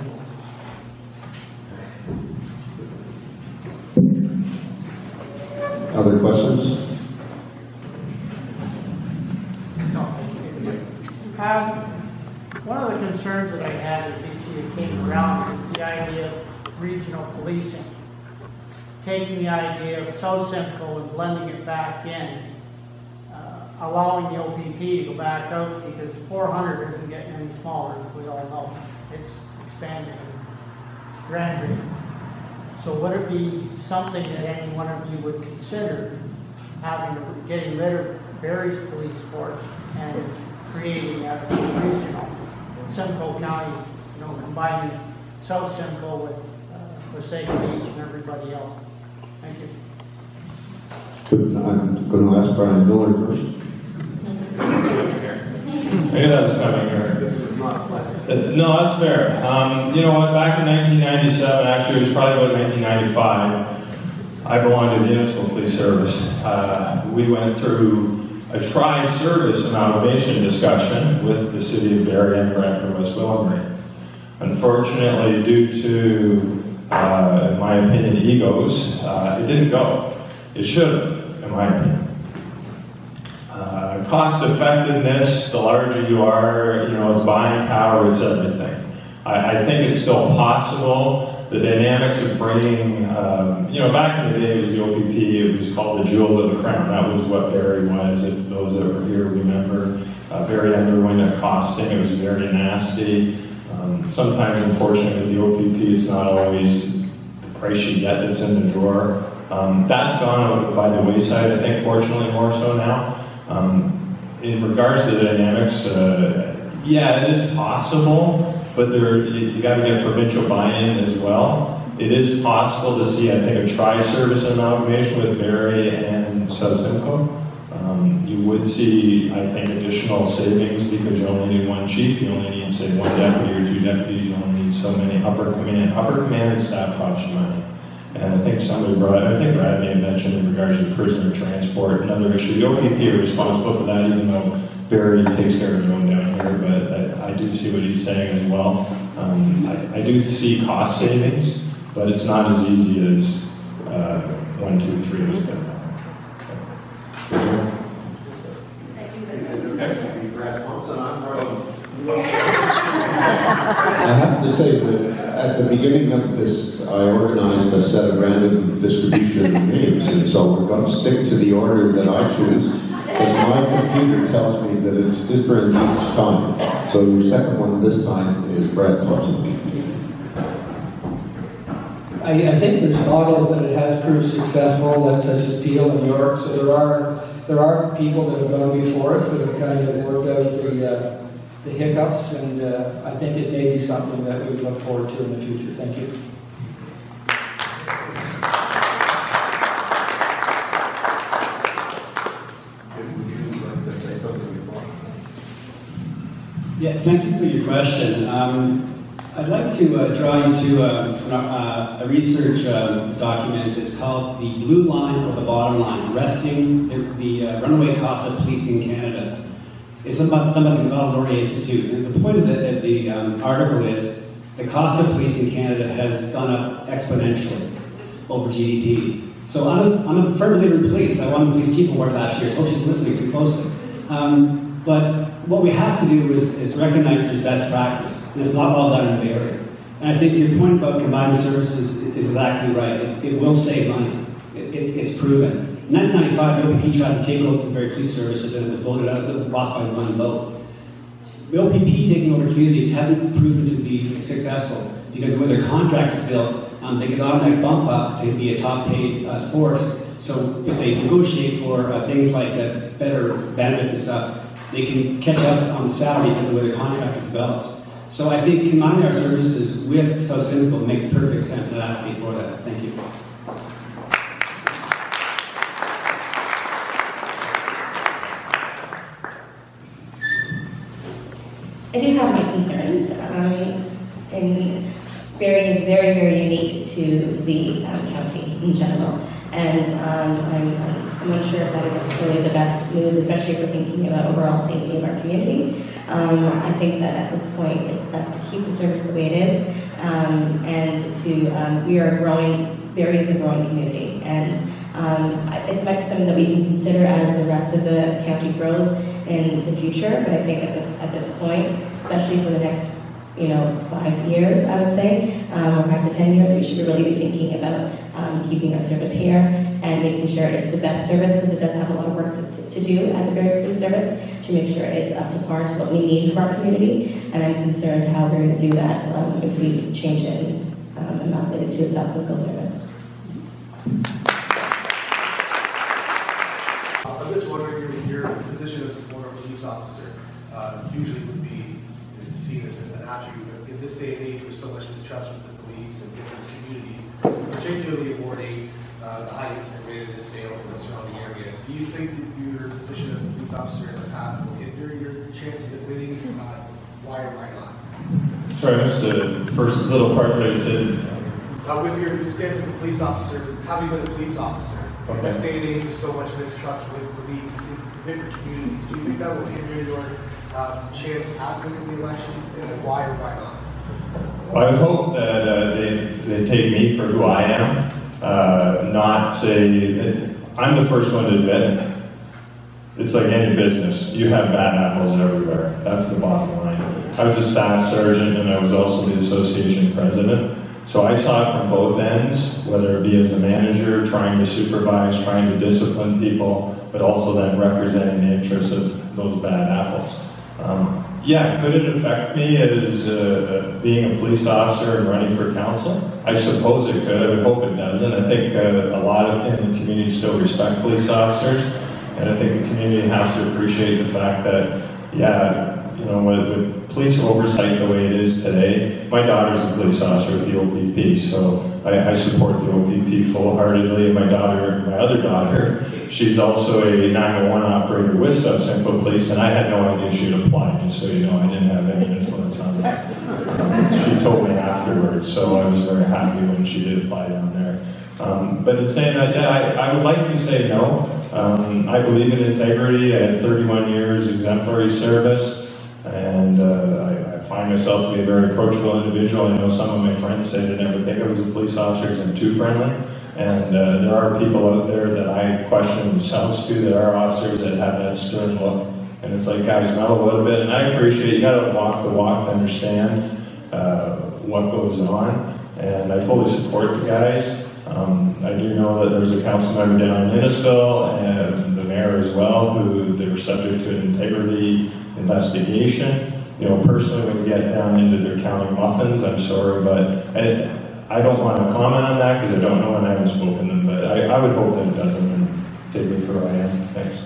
Other questions? One of the concerns that I had as each year came around is the idea of regional policing. Taking the idea of South Simcoe and blending it back in, allowing the OPP to go back out because 400 isn't getting any smaller, as we all know. It's expanding gradually. So would it be something that any one of you would consider getting rid of Barrie's police force and creating a regional Simcoe County, combining South Simcoe with Passaic Beach and everybody else? Thank you. I'm going to ask Brian Miller first. I knew that was coming here. This was not planned. No, that's fair. You know what, back in 1997, actually it was probably about 1995, I belonged to the Municipal Police Service. We went through a tri-service amalgamation discussion with the city of Barrie and Brantford West Willamray. Unfortunately, due to, in my opinion, egos, it didn't go. It should have, in my opinion. Cost effectiveness, the larger you are, it's buying power, it's everything. I think it's still possible. The dynamics of bringing, back in the day it was the OPP, it was called the jewel of the crown. That was what Barrie was, if those that were here remember. Barrie underwent a costing, it was very nasty. Sometimes, unfortunately, with the OPP, it's not always the price you get that's in the drawer. That's gone by the wayside, I think, fortunately, more so now. In regards to the dynamics, yeah, it is possible, but you got to get provincial buy-in as well. It is possible to see, I think, a tri-service amalgamation with Barrie and South Simcoe. You would see, I think, additional savings because you only need one chief, you only need, say, one deputy or two deputies, you only need so many upper command and staff cost you money. And I think Brad may have mentioned in regards to prisoner transport, another issue. The OPP are responsible for that, even though Barrie takes care of their own down here, but I do see what he's saying as well. I do see cost savings, but it's not as easy as 1, 2, 3 is good. Next will be Brad Thompson. I'm from. I have to say that at the beginning of this, I organized a set of random distribution of names, and so we're going to stick to the order that I choose, because my computer tells me that it's different each time. So your second one this time is Brad Thompson. I think there's models that it has proved successful, that such as Peel and York. So there are people that have gone before us that have kind of worked out the hiccups, and I think it may be something that we look forward to in the future. Thank you. Yeah, thank you for your question. I'd like to draw you to a research document. It's called The Blue Line or the Bottom Line, Arresting the Runaway Cost of Policing in Canada. It's done by the Allandale Institute. And the point of the article is the cost of policing in Canada has gone up exponentially over GDP. So I'm a firm believer in police. I wanted police chief award last year, so she's listening too closely. But what we have to do is recognize there's best practice. And it's not all done in the Bay Area. And I think your point about combining services is exactly right. It will save money. It's proven. In 1995, the OPP tried to take over the Barrie Police Services and it was voted out, lost by one vote. The OPP taking over communities hasn't proven to be successful because when their contract is built, they get an automatic bump up to be a top paid force. So if they negotiate for things like better benefits and stuff, they can catch up on the salary because of the way their contract is developed. So I think combining our services with South Simcoe makes perfect sense, and I have to be for that. Thank you. do have my concerns. And Barrie is very, very unique to the county in general. And I'm unsure if that is really the best move, especially if we're thinking about overall safety of our community. I think that at this point, it's best to keep the service the way it is, and to, we are growing, Barrie is a growing community, and it's something that we can consider as the rest of the county grows in the future, but I think at this point, especially for the next 5 years, I would say, or 5 to 10 years, we should really be thinking about keeping our service here and making sure it's the best service, because it does have a lot of work to do at the Barrie Police Service to make sure it's up to par to what we need for our community. And I'm concerned how we're going to do that if we change it and not limit it to a self-local service. I'm just wondering, your position as a former police officer usually would be seen as an attribute. In this day and age, with so much mistrust with the police and different communities, particularly in Ward 8, the high incident rate in this Dale and the surrounding area, do you think that your position as a police officer in the past will hinder your chances of winning? Why or why not? Sorry, I missed the first little part that you said. With your stance as a police officer, having been a police officer, in this day and age with so much mistrust with police in different communities, do you think that will hinder your chance at winning the election? And why or why not? Well, I would hope that they take me for who I am, not say that I'm the first one to admit it. It's like any business. You have bad apples everywhere. That's the bottom line. I was a staff sergeant and I was also the association president. So I saw it from both ends, whether it be as a manager, trying to supervise, trying to discipline people, but also then representing the interests of those bad apples. Yeah, could it affect me as being a police officer and running for council? I suppose it could. I would hope it doesn't. I think a lot of in the community still respect police officers, and I think the community has to appreciate the fact that, yeah, with police oversight the way it is today, my daughter's a police officer with the OPP, so I support the OPP full-heartedly. My other daughter, she's also a 911 operator with Subsimple Police, and I had no idea she'd applied, just so you know, I didn't have any influence on that. She told me afterwards, so I was very happy when she did apply down there. But in saying that, yeah, I would like to say no. I believe in integrity. I had 31 years exemplary service. And I find myself to be a very approachable individual. I know some of my friends say they never think I was a police officer because I'm too friendly. And there are people out there that I question themselves to, that are officers that have that stern look. And it's like, guys, know a little bit. And I appreciate you got to walk the walk to understand what goes on. And I fully support the guys. I do know that there's a council member down in Innisfil and the mayor as well, who they were subject to an integrity investigation. Personally, when you get down into their county muffins, I'm sorry, but I don't want to comment on that because I don't know and I haven't spoken to them, but I would hope that it doesn't and take me for who I am. Thanks.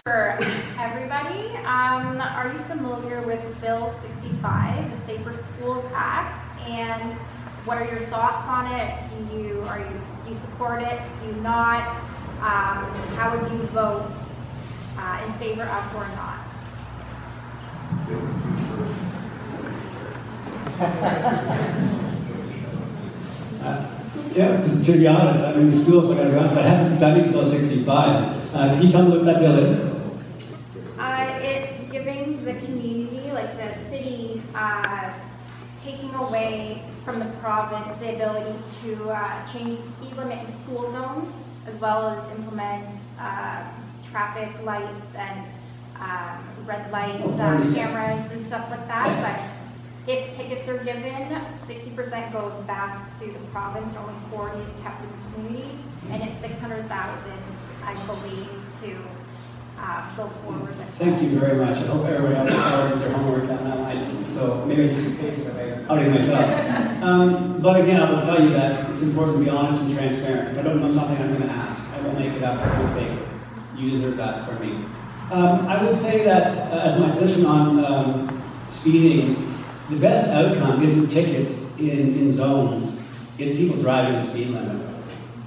For everybody, are you familiar with Bill 65, the Safer Schools Act, and what are your thoughts on it? Do you support it? Do you not? How would you vote in favor of or not? Yeah, to be honest, I mean, the schools, I gotta be honest, I haven't studied Bill 65. Can you tell me what that bill is? It's giving the community, like the city, taking away from the province the ability to change the speed limit in school zones, as well as implement traffic lights and red lights, cameras and stuff like that. But if tickets are given, 60% goes back to the province, only 40 is kept in the community, and it's 600,000, I believe, to go forward. Thank you very much. I hope everybody else has their homework on that line, so maybe it's I'll do myself. But again, I will tell you that it's important to be honest and transparent. If I don't know something, I'm going to ask. I will make it up. I don't think you deserve that from me. I would say that as my position on speeding, the best outcome isn't tickets in zones, it's people driving the speed limit.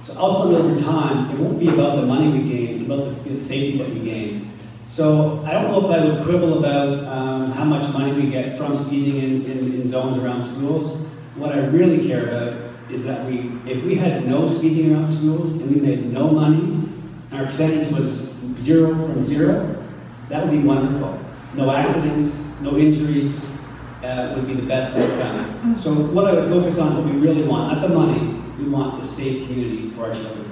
So ultimately over time, it won't be about the money we gain, it's about the safety that we gain. So I don't know if I would quibble about how much money we get from speeding in zones around schools. What I really care about is that if we had no speeding around schools and we made no money, and our percentage was 0 from 0, that would be wonderful. No accidents, no injuries, would be the best outcome. So what I would focus on is what we really want, not the money. We want the safe community for our children.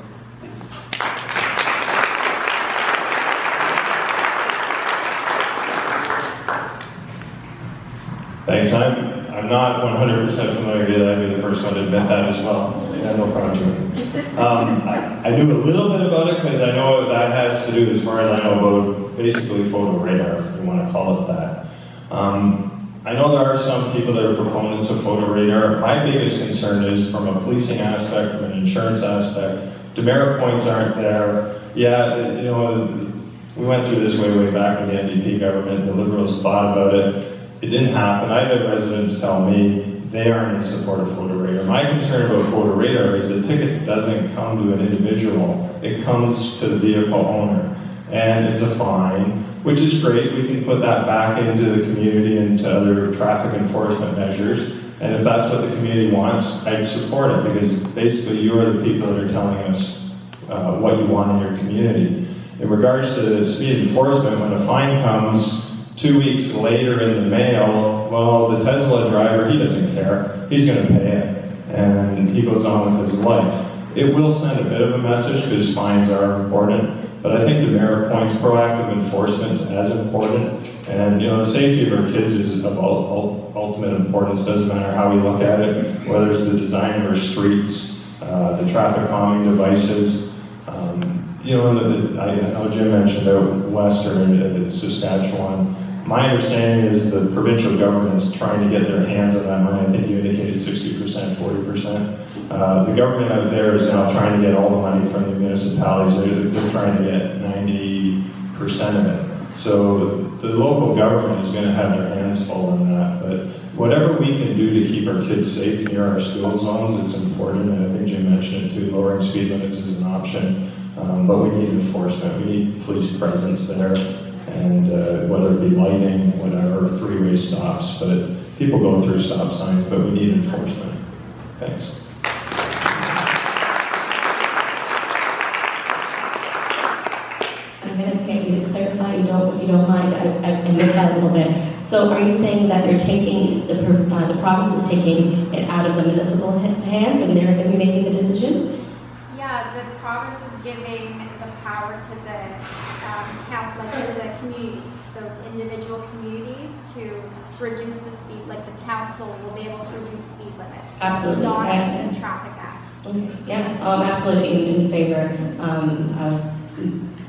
Thanks. I'm not 100% familiar yet. I'd be the first one to admit that as well. Yeah, no problem, Jim. I do a little bit about it because I know what that has to do, as far as I know, about basically photo radar, if you want to call it that. I know there are some people that are proponents of photo radar. My biggest concern is from a policing aspect, from an insurance aspect. Demerit points aren't there. Yeah, you know, we went through this way back in the NDP government. The Liberals thought about it. It didn't happen. I had residents tell me they aren't in support of photo radar. My concern about photo radar is the ticket doesn't come to an individual. It comes to the vehicle owner. And it's a fine, which is great. We can put that back into the community and to other traffic enforcement measures. And if that's what the community wants, I'd support it, because basically you are the people that are telling us what you want in your community. In regards to speed enforcement, when a fine comes 2 weeks later in the mail, well, the Tesla driver, he doesn't care. He's going to pay it, and he goes on with his life. It will send a bit of a message because fines are important, but I think the merit points, proactive enforcement is as important. And you know, the safety of our kids is of ultimate importance. Doesn't matter how we look at it, whether it's the design of our streets, the traffic calming devices. You know, I know Jim mentioned out west or in Saskatchewan. My understanding is the provincial government's trying to get their hands on that money. I think you indicated 60%, 40%. The government out there is now trying to get all the money from the municipalities. They're trying to get 90% of it. So the local government is going to have their hands full on that. But whatever we can do to keep our kids safe near our school zones, it's important. And I think Jim mentioned it too. Lowering speed limits is an option. But we need enforcement. We need police presence there. And whether it be lighting, whatever, three-way stops. But people go through stop signs, but we need enforcement. Thanks. I'm going to get you to clarify, if you don't mind, I missed that a little bit. So are you saying that they're taking, the province is taking it out of the municipal hands and they're going to be making the decisions? Yeah, the province is giving the power to the to the community, so it's individual communities to reduce the speed, like the council will be able to reduce speed limits. Absolutely. Not in the traffic act. Okay. Yeah, I'm absolutely in favor of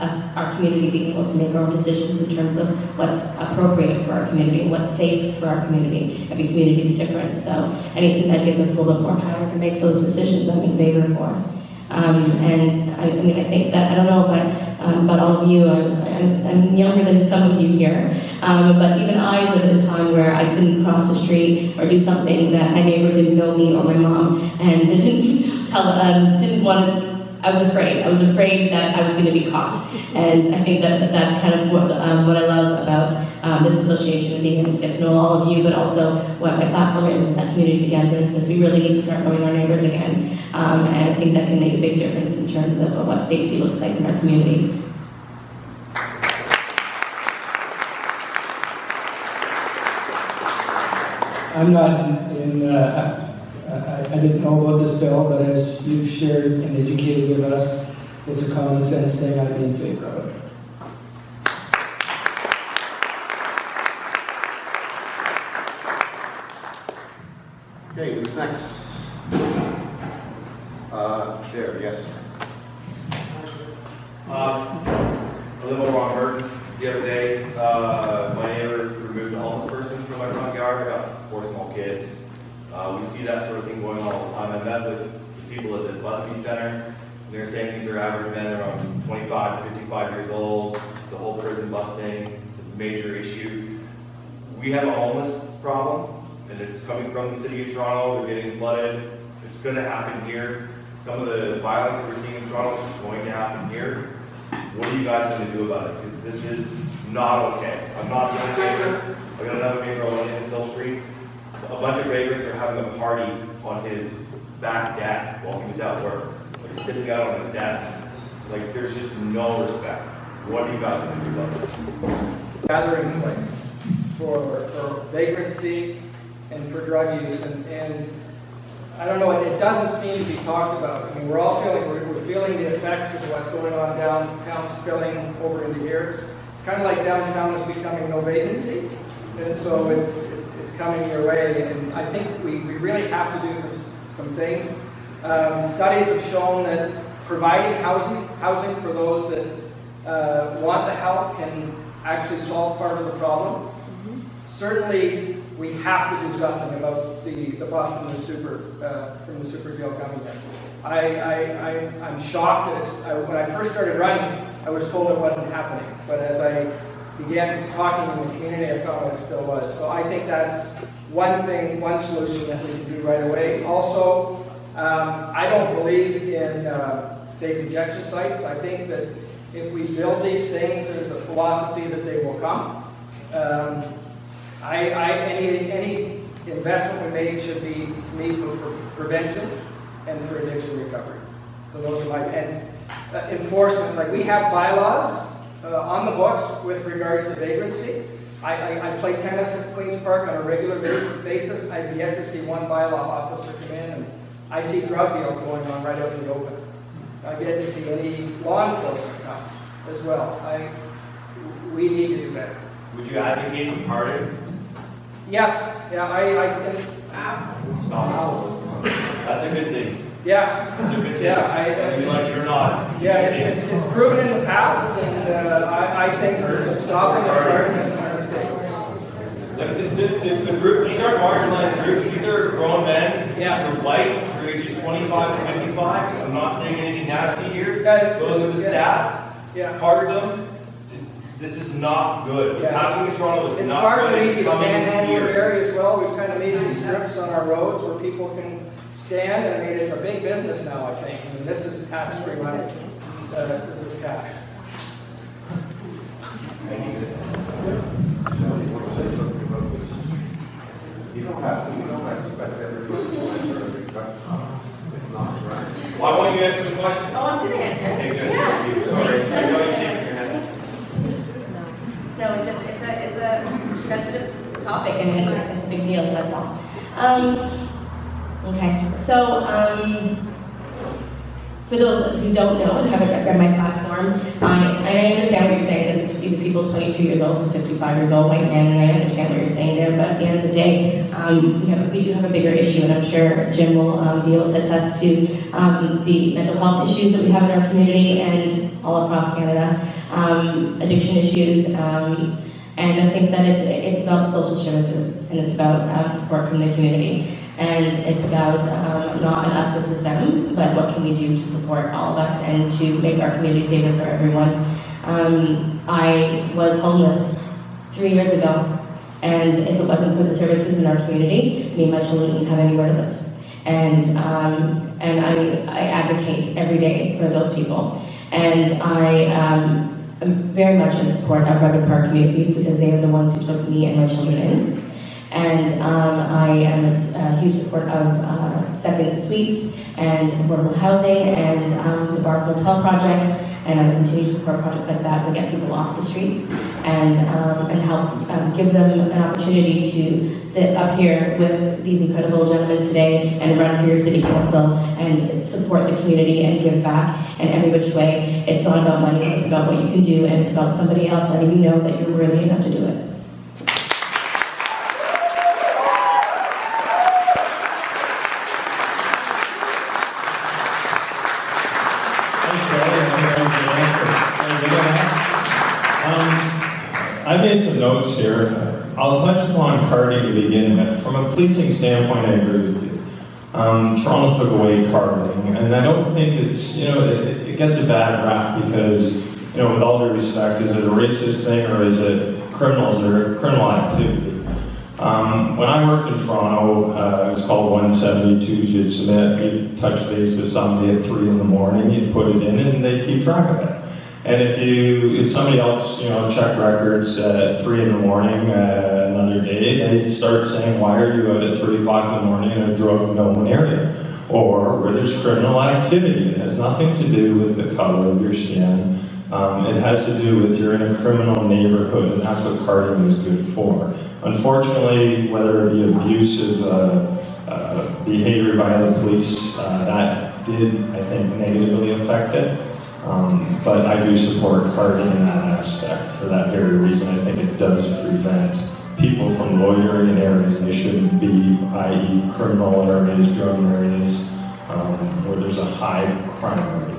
us, our community being able to make our own decisions in terms of what's appropriate for our community, what's safe for our community. Every community is different, so anything that gives us a little bit more power to make those decisions, I'm in favor for. And I mean, I think that, I don't know about all of you, I'm younger than some of you here, but even I lived in a time where I couldn't cross the street or do something that my neighbor didn't know me or my mom, and didn't want to. I was afraid that I was going to be caught, and I think that that's kind of what I love about this association and being able to get to know all of you, but also what my platform is that community togetherness. We really need to start knowing our neighbors again, and I think that can make a big difference in terms of what safety looks like in our community. I'm not in. I didn't know about this bill, but as you've shared and educated with us, it's a common sense thing. I'd be in favor of it. Okay, who's next? There, yes. A little Robert, the other day, my neighbor removed a homeless person from my front yard. I got 4 small kids. We see that sort of thing going on all the time. I met with people at the Busby Center, and they're saying these are average men around 25 to 55 years old. The whole prison bus thing is a major issue. We have a homeless problem, and it's coming from the city of Toronto. We're getting flooded. It's going to happen here. Some of the violence that we're seeing in Toronto is going to happen here. What are you guys going to do about it? Because this is not okay. I'm not the only neighbor. I got another neighbor on Hinsdale Street. A bunch of vagrants are having a party on his back deck while he was at work. Like, he's sitting out on his deck. Like, there's just no respect. What do you guys going to do about this? Gathering place for vagrancy and for drug use, and I don't know, it doesn't seem to be talked about. I mean, we're all we're feeling the effects of what's going on downtown spilling over into here. It's kind of like downtown is becoming no vacancy, and so it's coming your way, and I think we really have to do some things. Studies have shown that providing housing for those that want the help can actually solve part of the problem. Certainly, we have to do something about the bus from the super jail coming in. I'm shocked that when I first started running, I was told it wasn't happening. But as I began talking in the community, I found that it still was. So I think that's one solution that we can do right away. Also, I don't believe in safe injection sites. I think that if we build these things, there's a philosophy that they will come. Any investment we make should be, to me, for prevention and for addiction recovery. So those are my enforcement. Like, we have bylaws on the books with regards to vagrancy. I play tennis at Queen's Park on a regular basis. I've yet to see one bylaw officer come in, and I see drug deals going on right out in the open. I've yet to see any law enforcement come as well. We need to do better. Would you advocate for pardon? Yes, yeah, Stop. That's a good thing. Yeah. That's a good thing. Yeah, Whether you like it or not. Yeah, it's proven in the past, and I think stopping the pardon is a mistake. The group, these aren't marginalized groups. These are grown men who are white, who are ages 25 to 55. I'm not saying anything nasty here. Those are the stats. Yeah. Card them. This is not good. What's happening in Toronto is it's not far good. too It's easy to coming manhandle here. the area as well. We've kind of made these strips on our roads where people can stand. I mean, it's a big business now, I think. I mean, this is tax-free money. This is cash. You don't expect everybody to answer every question. It's not right. Well, I want you to answer the question. Oh, I'm going to answer. Okay, good. Yeah. Thank you. Sorry. I saw you shaking your head. No, it's a sensitive topic, and it's a big deal, that's all. Okay, so, for those who don't know and haven't read my platform, I understand what you're saying. These are people 22 years old to 55 years old, white men, and I understand what you're saying there, but at the end of the day, we do have a bigger issue, and I'm sure Jim will be able to attest to the mental health issues that we have in our community and all across Canada, addiction issues, and I think that it's about social services, and it's about support from the community. And it's about not an us versus them, but what can we do to support all of us and to make our community safer for everyone. I was homeless 3 years ago, and if it wasn't for the services in our community, me and my children wouldn't have anywhere to live. And I advocate every day for those people. And I am very much in support of Redwood Park communities because they are the ones who took me and my children in. And I am a huge supporter of Sept Suites and affordable housing and the Barrie Hotel project, and I continue to support projects like that to get people off the streets and help give them an opportunity to sit up here with these incredible gentlemen today and run for your city council and support the community and give back in every which way. It's not about money, it's about what you can do, and it's about somebody else letting you know that you're worthy enough to do it. I made some notes here. I'll touch upon carding to begin with. From a policing standpoint, I agree with you. Toronto took away carding, and I don't think it's, it gets a bad rap because, with all due respect, is it a racist thing or is it criminal activity? When I worked in Toronto, it was called 172. You'd submit, you'd touch base with somebody at 3 in the morning, you'd put it in, and they'd keep track of it. And if somebody else, checked records at 3 in the morning, another day, they'd start saying, why are you out at 3 o'clock in the morning in a drug-known area? Or where there's criminal activity. It has nothing to do with the color of your skin. It has to do with you're in a criminal neighborhood, and that's what carding is good for. Unfortunately, whether it be abusive behavior by the police, that did, I think, negatively affect it. But I do support carding in that aspect for that very reason. I think it does prevent people from loitering in areas they shouldn't be, i.e. criminal areas, drug areas, where there's a high crime rate.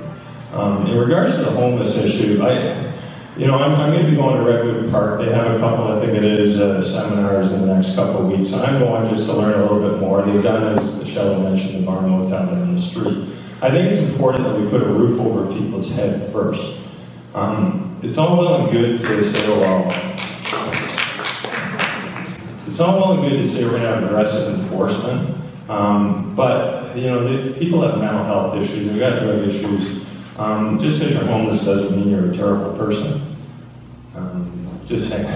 In regards to the homeless issue, I'm going to be going to Redwood Park. They have a couple, I think it is, seminars in the next couple of weeks, and I'm going just to learn a little bit more. They've done, as Shelly mentioned, the Barrie Motel down the street. I think it's important that we put a roof over people's head first. It's all well and good to say, it's all well and good to say we're going to have aggressive enforcement, but the people have mental health issues, they've got drug issues. Just because you're homeless doesn't mean you're a terrible person. Just saying.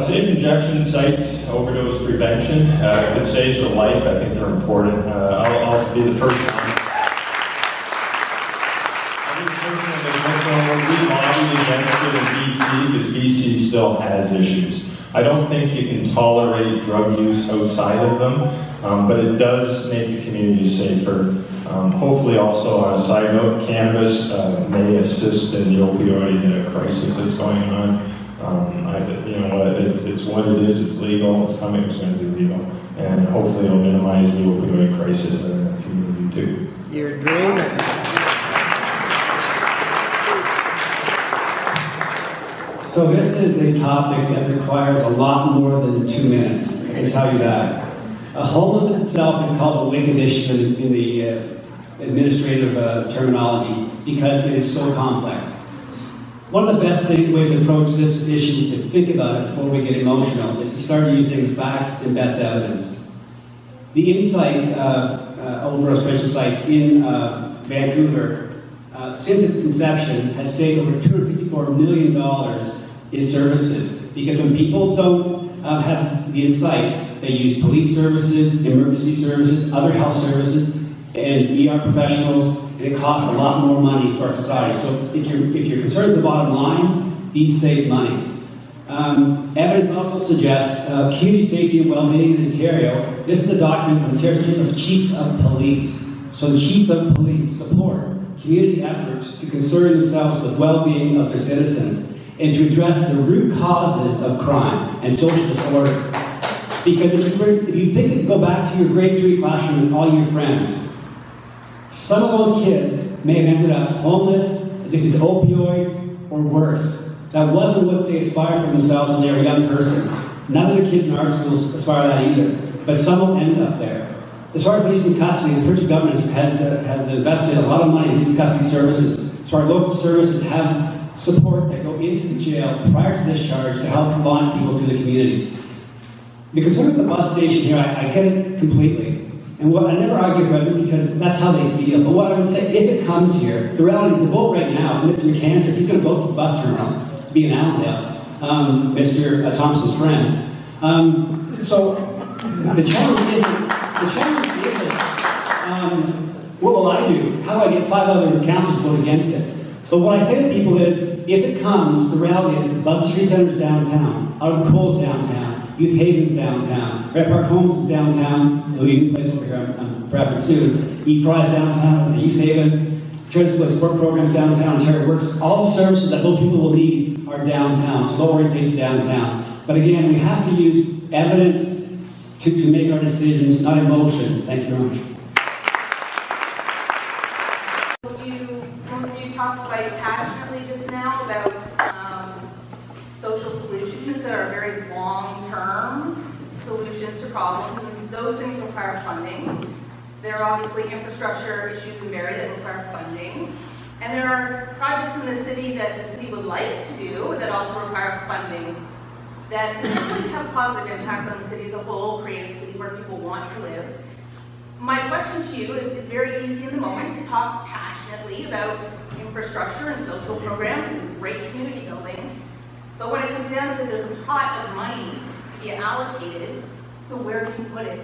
Safe injection sites, overdose prevention. If it saves a life, I think they're important. I'll be the first one. We lobbied against it in BC because BC still has issues. I don't think you can tolerate drug use outside of them, but it does make the community safer. Hopefully also, on a side note, cannabis may assist in the opioid crisis that's going on. It's what it is, it's legal, it's coming, it's going to be legal, and hopefully it'll minimize the opioid crisis in the community too. You're dreaming. So this is a topic that requires a lot more than 2 minutes, I can tell you that. Homelessness itself is called a wicked issue in the administrative terminology because it is so complex. One of the best ways to approach this issue, to think about it before we get emotional, is to start using facts and best evidence. The Insight overdose prevention sites in Vancouver, since its inception, has saved over $264 million in services. Because when people don't have the Insight, they use police services, emergency services, other health services, and ER professionals, and it costs a lot more money for our society. So if you're concerned with the bottom line, these save money. Evidence also suggests community safety and well-being in Ontario. This is a document from Ontario Chiefs of Police. So the Chiefs of Police support community efforts to concern themselves with well-being of their citizens and to address the root causes of crime and social disorder. Because if you think, go back to your grade 3 classroom with all your friends, some of those kids may have ended up homeless, addicted to opioids, or worse. That wasn't what they aspired for themselves when they were a young person. None of the kids in our schools aspire to that either, but some will end up there. As far as police and custody, the provincial government has invested a lot of money in police custody services. So our local services have support that go into the jail prior to discharge to help launch people to the community. The concern with the bus station here, I get it completely. And what I never argue about it because that's how they feel. But what I would say, if it comes here, the reality is the vote right now, Mr. McCanter, he's going to vote for the bus terminal, being Allandale, Mr. Thompson's friend. So the challenge isn't, what will I do? How do I get 5 other councils to vote against it? But what I say to people is, if it comes, the reality is Buzzard Street Center's downtown, Out of Cole's downtown, Youth Haven's downtown, Red Park Homes is downtown, the new place over here I'm prepping soon, Eat Fry's downtown, Youth Haven, Transport Sport Programs downtown, Ontario Works, all the services that those people will need are downtown, so don't orientate to downtown. But again, we have to use evidence to make our decisions, not emotion. Thank you very much. Most of you talked quite passionately just now about social solutions that are very long-term solutions to problems, and those things require funding. There are obviously infrastructure issues in Barrie that require funding, and there are projects in the city that the city would like to do that also require funding that really have a positive impact on the city as a whole, create a city where people want to live. My question to you is, it's very easy in the moment to talk passionately about infrastructure and social programs and great community building. But when it comes down to it, there's a pot of money to be allocated, so where do you put it?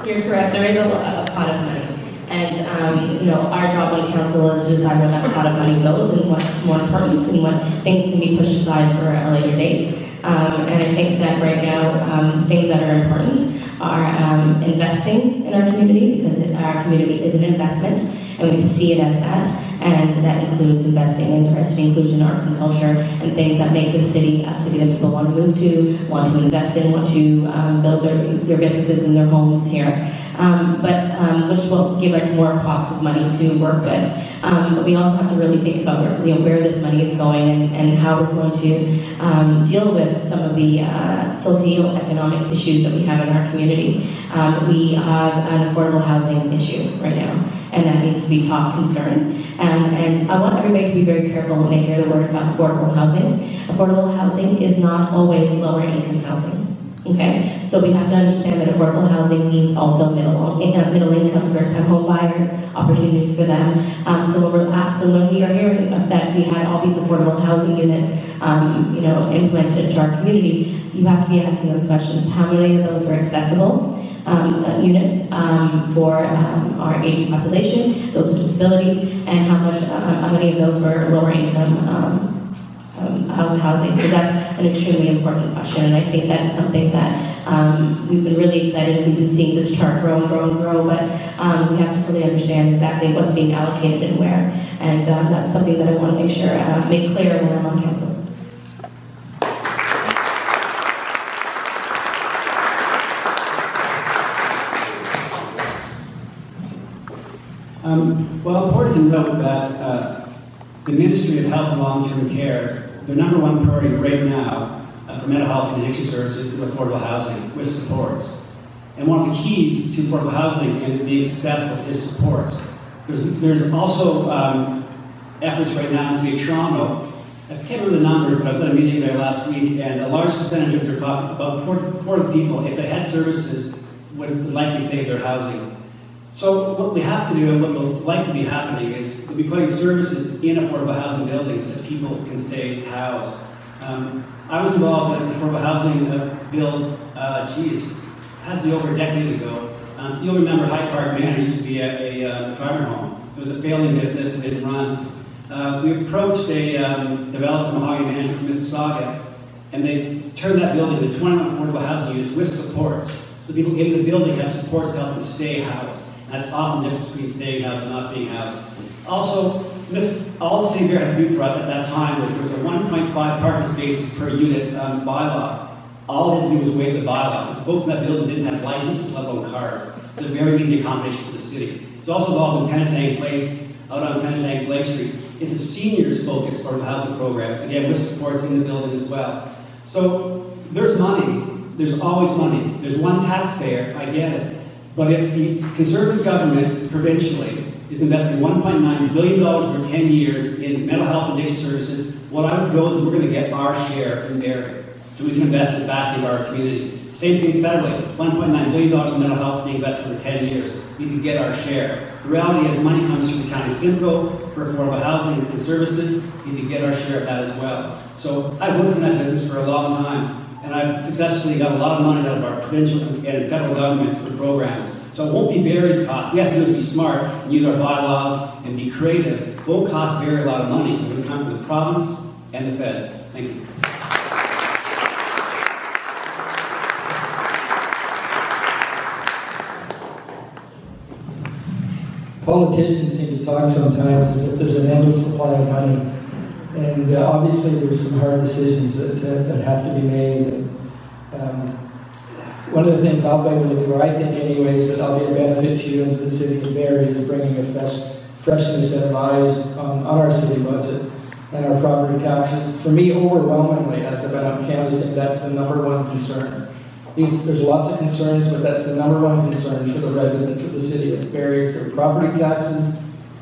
You're correct, there is a pot of money. And, our job on council is to decide where that pot of money goes and what's more important and what things can be pushed aside for a later date. And I think that right now, things that are important are investing in our community, because our community is an investment, and we see it as that. And that includes investing in diversity, inclusion, arts and culture, and things that make the city a city that people want to move to, want to invest in, want to build their businesses and their homes here. Which will give us more pots of money to work with. But we also have to really think about where this money is going and how we're going to deal with some of the socioeconomic issues that we have in our community. We have an affordable housing issue right now, and that needs to be top concern. And I want everybody to be very careful when they hear the word about affordable housing. Affordable housing is not always lower income housing. Okay, so we have to understand that affordable housing means also middle income, first-time home buyers, opportunities for them. So when we are hearing that we had all these affordable housing units, implemented into our community, you have to be asking those questions. How many of those are accessible units for our aging population, those with disabilities, and how many of those were lower income housing? So that's an extremely important question, and I think that's something that we've been really excited. We've been seeing this chart grow and grow and grow, but we have to really understand exactly what's being allocated and where, and that's something that I want to make sure make clear when I'm on council. Important to note that the Ministry of Health and Long-Term Care, their number one priority right now for mental health and addiction services is affordable housing with supports. And one of the keys to affordable housing and being successful is supports. There's also efforts right now in the city of Toronto. I can't remember the numbers, but I was at a meeting there last week, and a large percentage of their about poor people, if they had services, would likely save their housing. So what we have to do, and what will likely be happening, is we'll be putting services in affordable housing buildings so people can stay housed. I was involved in an affordable housing bill, has to be over a decade ago. You'll remember Hyde Park Manor used to be a retirement home. It was a failing business and didn't run. We approached a developer, Mahogany Manager from Mississauga, and they turned that building into 21 affordable housing units with supports. So people in the building have supports to help them stay housed. That's often the difference between staying housed and not being housed. Also, all the city here had to do for us at that time was there was a 1.5 parking spaces per unit bylaw. All they had to do was waive the bylaw. The folks in that building didn't have licenses, let alone cars. It's a very easy accommodation for the city. It's also involved in Penetang Place, out on Penetang Blake Street. It's a seniors focused for the housing program, again with supports in the building as well. So there's money. There's always money. There's one taxpayer, I get it. But if the Conservative government, provincially, is investing $1.9 billion over 10 years in mental health and addiction services, what I would go is we're going to get our share in Barrie. So we can invest it back into our community. Same thing federally, $1.9 billion in mental health being invested over 10 years. We can get our share. The reality is money comes from the county Simcoe for affordable housing and services. We can get our share of that as well. So I've worked in that business for a long time. And I've successfully got a lot of money out of our provincial and federal governments for programs. So it won't be Barrie's cost. We have to do is be smart and use our bylaws and be creative. It won't cost Barrie a lot of money because it comes from the province and the feds. Thank you. Politicians seem to talk sometimes as if there's an endless supply of money. And obviously there's some hard decisions that have to be made. One of the things I'll be able to do, I think anyways, that I'll be a benefit to you and to the city of Barrie is bringing a freshness and eyes on our city budget and our property taxes. For me, overwhelmingly, as I've been on canvassing, that's the number one concern. There's lots of concerns, but that's the number one concern for the residents of the city of Barrie, their property taxes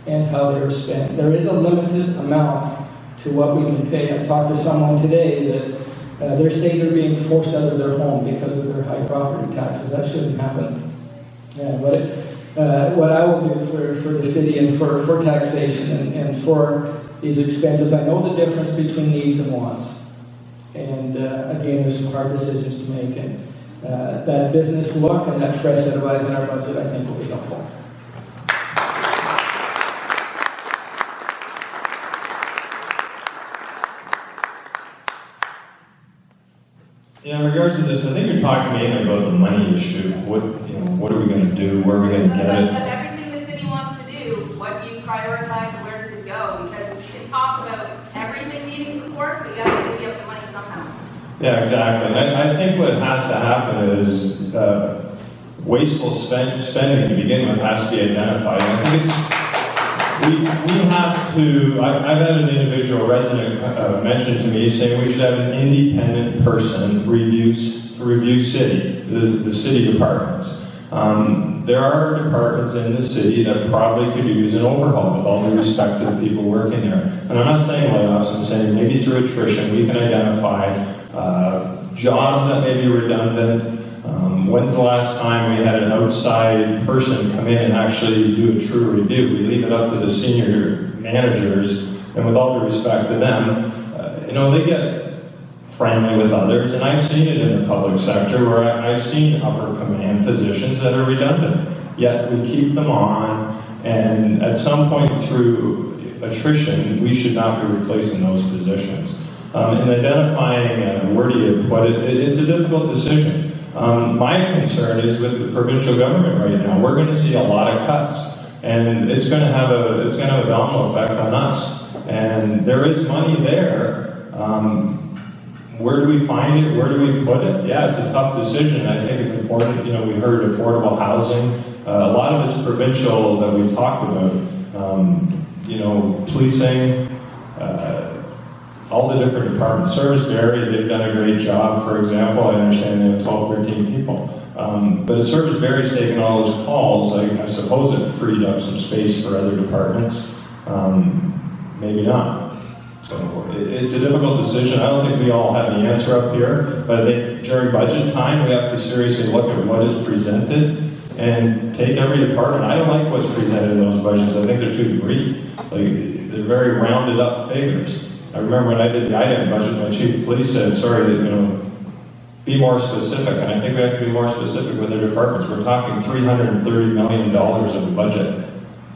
and how they're spent. There is a limited amount to what we can pay. I talked to someone today that they're saying they're being forced out of their home because of their high property property taxes. That shouldn't happen. Yeah, what I will do for the city and for taxation and for these expenses, I know the difference between needs and wants. And again, there's some hard decisions to make. And that business look and that fresh set of eyes in our budget, I think, will be helpful. Yeah, in regards to this, I think you're talking mainly about the money issue. What are we going to do? Where are we going to get it? Of everything the city wants to do, what do you prioritize and where does it go? Because you can talk about everything needing support, but you have to divvy up the money somehow. Yeah, exactly. I think what has to happen is wasteful spending to begin with has to be identified. I think we have to. I've had an individual resident mention to me saying we should have an independent person review city, the city departments. There are departments in the city that probably could use an overhaul, with all due respect to the people working there. And I'm not saying layoffs, I'm saying maybe through attrition we can identify jobs that may be redundant. When's the last time we had an outside person come in and actually do a true review? We leave it up to the senior managers, and with all due respect to them, they get friendly with others, and I've seen it in the public sector where I've seen upper command positions that are redundant, yet we keep them on, and at some point through attrition, we should not be replacing those positions. In identifying where do you put it, it's a difficult decision. My concern is with the provincial government right now. We're going to see a lot of cuts, and it's going to have a domino effect on us. And there is money there. Where do we find it? Where do we put it? Yeah, it's a tough decision. I think it's important. We heard affordable housing. A lot of it's provincial that we've talked about. Policing. All the different departments. Service Barrie, they've done a great job, for example. I understand they have 12, 13 people. But as Service Barrie's taken all those calls, I suppose it freed up some space for other departments. Maybe not. So it's a difficult decision. I don't think we all have the answer up here, but I think during budget time, we have to seriously look at what is presented and take every department. I don't like what's presented in those budgets. I think they're too brief. They're very rounded up figures. I remember when I did the IDEM budget, my chief of police said, sorry, be more specific. And I think we have to be more specific with the departments. We're talking $330 million of the budget.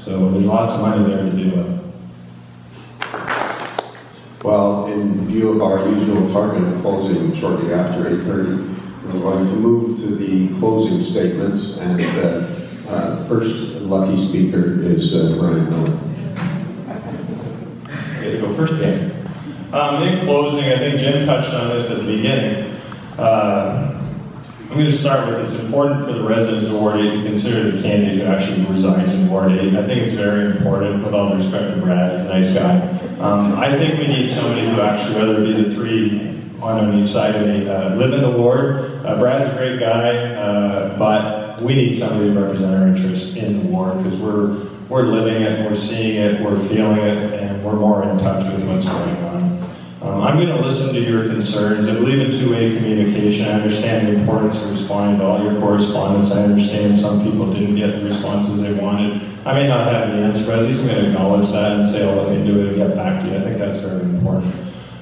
So there's lots of money there to deal with. Well, in view of our usual target of closing shortly after 8:30, we're going to move to the closing statements. And first lucky speaker is Brian Miller. Okay, to go first, Dan. In closing, I think Jim touched on this at the beginning. I'm going to start with it's important for the residents of Ward 8 to consider the candidate who actually resides in Ward 8. I think it's very important, with all due respect to Brad, he's a nice guy. I think we need somebody who actually, whether it be the three on each side of me, live in the ward. Brad's a great guy, but we need somebody to represent our interests in the ward, because we're living it, we're seeing it, we're feeling it, and we're more in touch with what's going on. I'm going to listen to your concerns. I believe in two-way communication. I understand the importance of responding to all your correspondence. I understand some people didn't get the responses they wanted. I may not have the answer, but at least I'm going to acknowledge that and say, I'll look into it and get back to you. I think that's very important.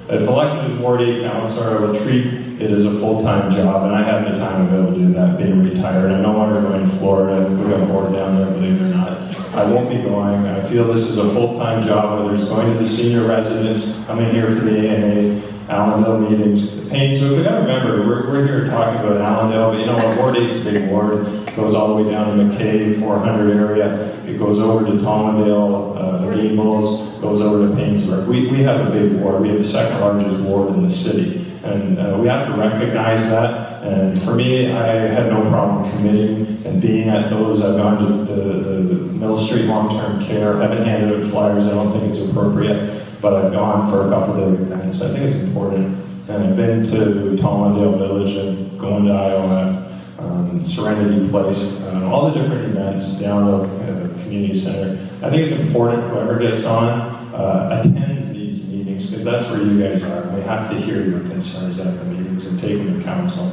If elected as Ward 8 Councillor, I will treat it as a full-time job, and I have the time available to do that, being retired. I'm no longer going to Florida. We've got a board down there, believe it or not. I won't be going. I feel this is a full-time job, whether it's going to the senior residents, coming here for the ANA, Allandale meetings, the pain. So if we got to remember, we're here talking about Allandale, but Ward 8's a big ward. It goes all the way down to McKay, 400 area. It goes over to Tomadale, the Gables, goes over to Painesburg. We have a big ward. We have the second largest ward in the city. And we have to recognize that. And for me, I had no problem committing and being at those. I've gone to the Mill Street long-term care. I haven't handed out flyers. I don't think it's appropriate. But I've gone for a couple of events. I think it's important. And I've been to Tomadale Village and going to Iowa, Serenity Place, all the different events down the community center. I think it's important whoever gets on attends these meetings, because that's where you guys are. We have to hear your concerns at the meetings and take them to council.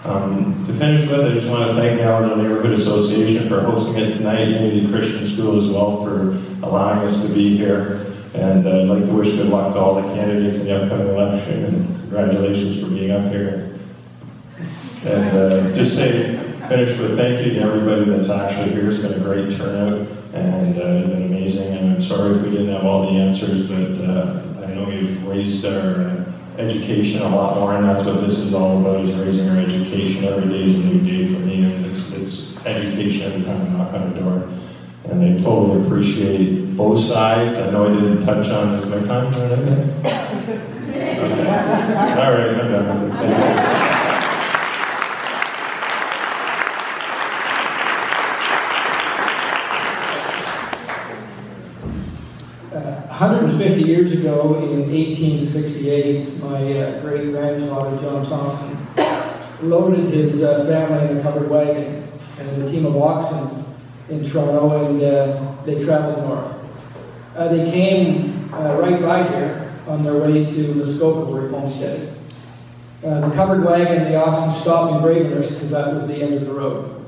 To finish with, I just want to thank the Allandale Neighbourhood Association for hosting it tonight, Unity Christian School as well for allowing us to be here. And I'd like to wish good luck to all the candidates in the upcoming election, and congratulations for being up here. And just finish with thank you to everybody that's actually here. It's been a great turnout, and it's been amazing. And I'm sorry if we didn't have all the answers, but I know we've raised our education a lot more, and that's what this is all about, is raising our education. Every day is a new day for me, and it's education every time I knock on a door. And I totally appreciate both sides. I know I didn't touch on, is my time running out? Okay. All right, I'm done. Thank you. 150 years ago, in 1868, my great-grandfather, John Thompson, loaded his family in a covered wagon and a team of oxen in Toronto, and they traveled north. They came right by here on their way to Muskoka, where he homesteaded. The covered wagon and the oxen stopped in Gravenhurst because that was the end of the road.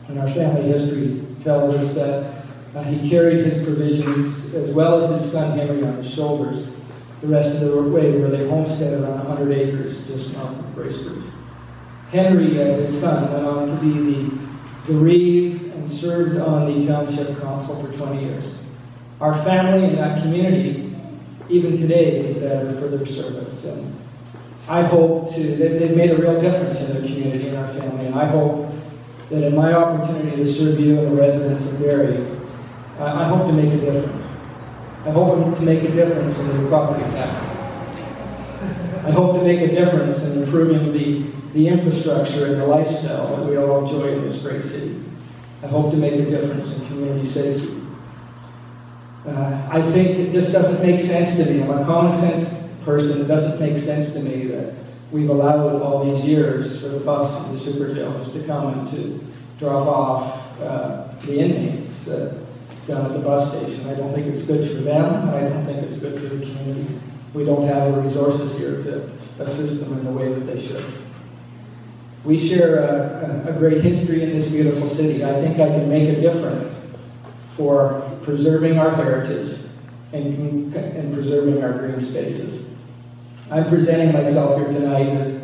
And our family history tells us that he carried his provisions, as well as his son Henry, on his shoulders the rest of the way, where they homesteaded on 100 acres just north of Bracebridge. Henry, his son, went on to be the reeve and served on the township council for 20 years. Our family in that community, even today, is better for their service. And I hope they've made a real difference in their community and our family, and I hope that in my opportunity to serve you and the residents of Barrie, I hope to make a difference. I hope to make a difference in the property tax. I hope to make a difference in improving the infrastructure and the lifestyle that we all enjoy in this great city. I hope to make a difference in community safety. I think it just doesn't make sense to me. I'm a common sense person. It doesn't make sense to me that we've allowed all these years for the bus and the super jail just to come and to drop off the inmates down at the bus station. I don't think it's good for them. I don't think it's good for the community. We don't have the resources here to assist them in the way that they should. We share a great history in this beautiful city. I think I can make a difference for preserving our heritage and preserving our green spaces. I'm presenting myself here tonight as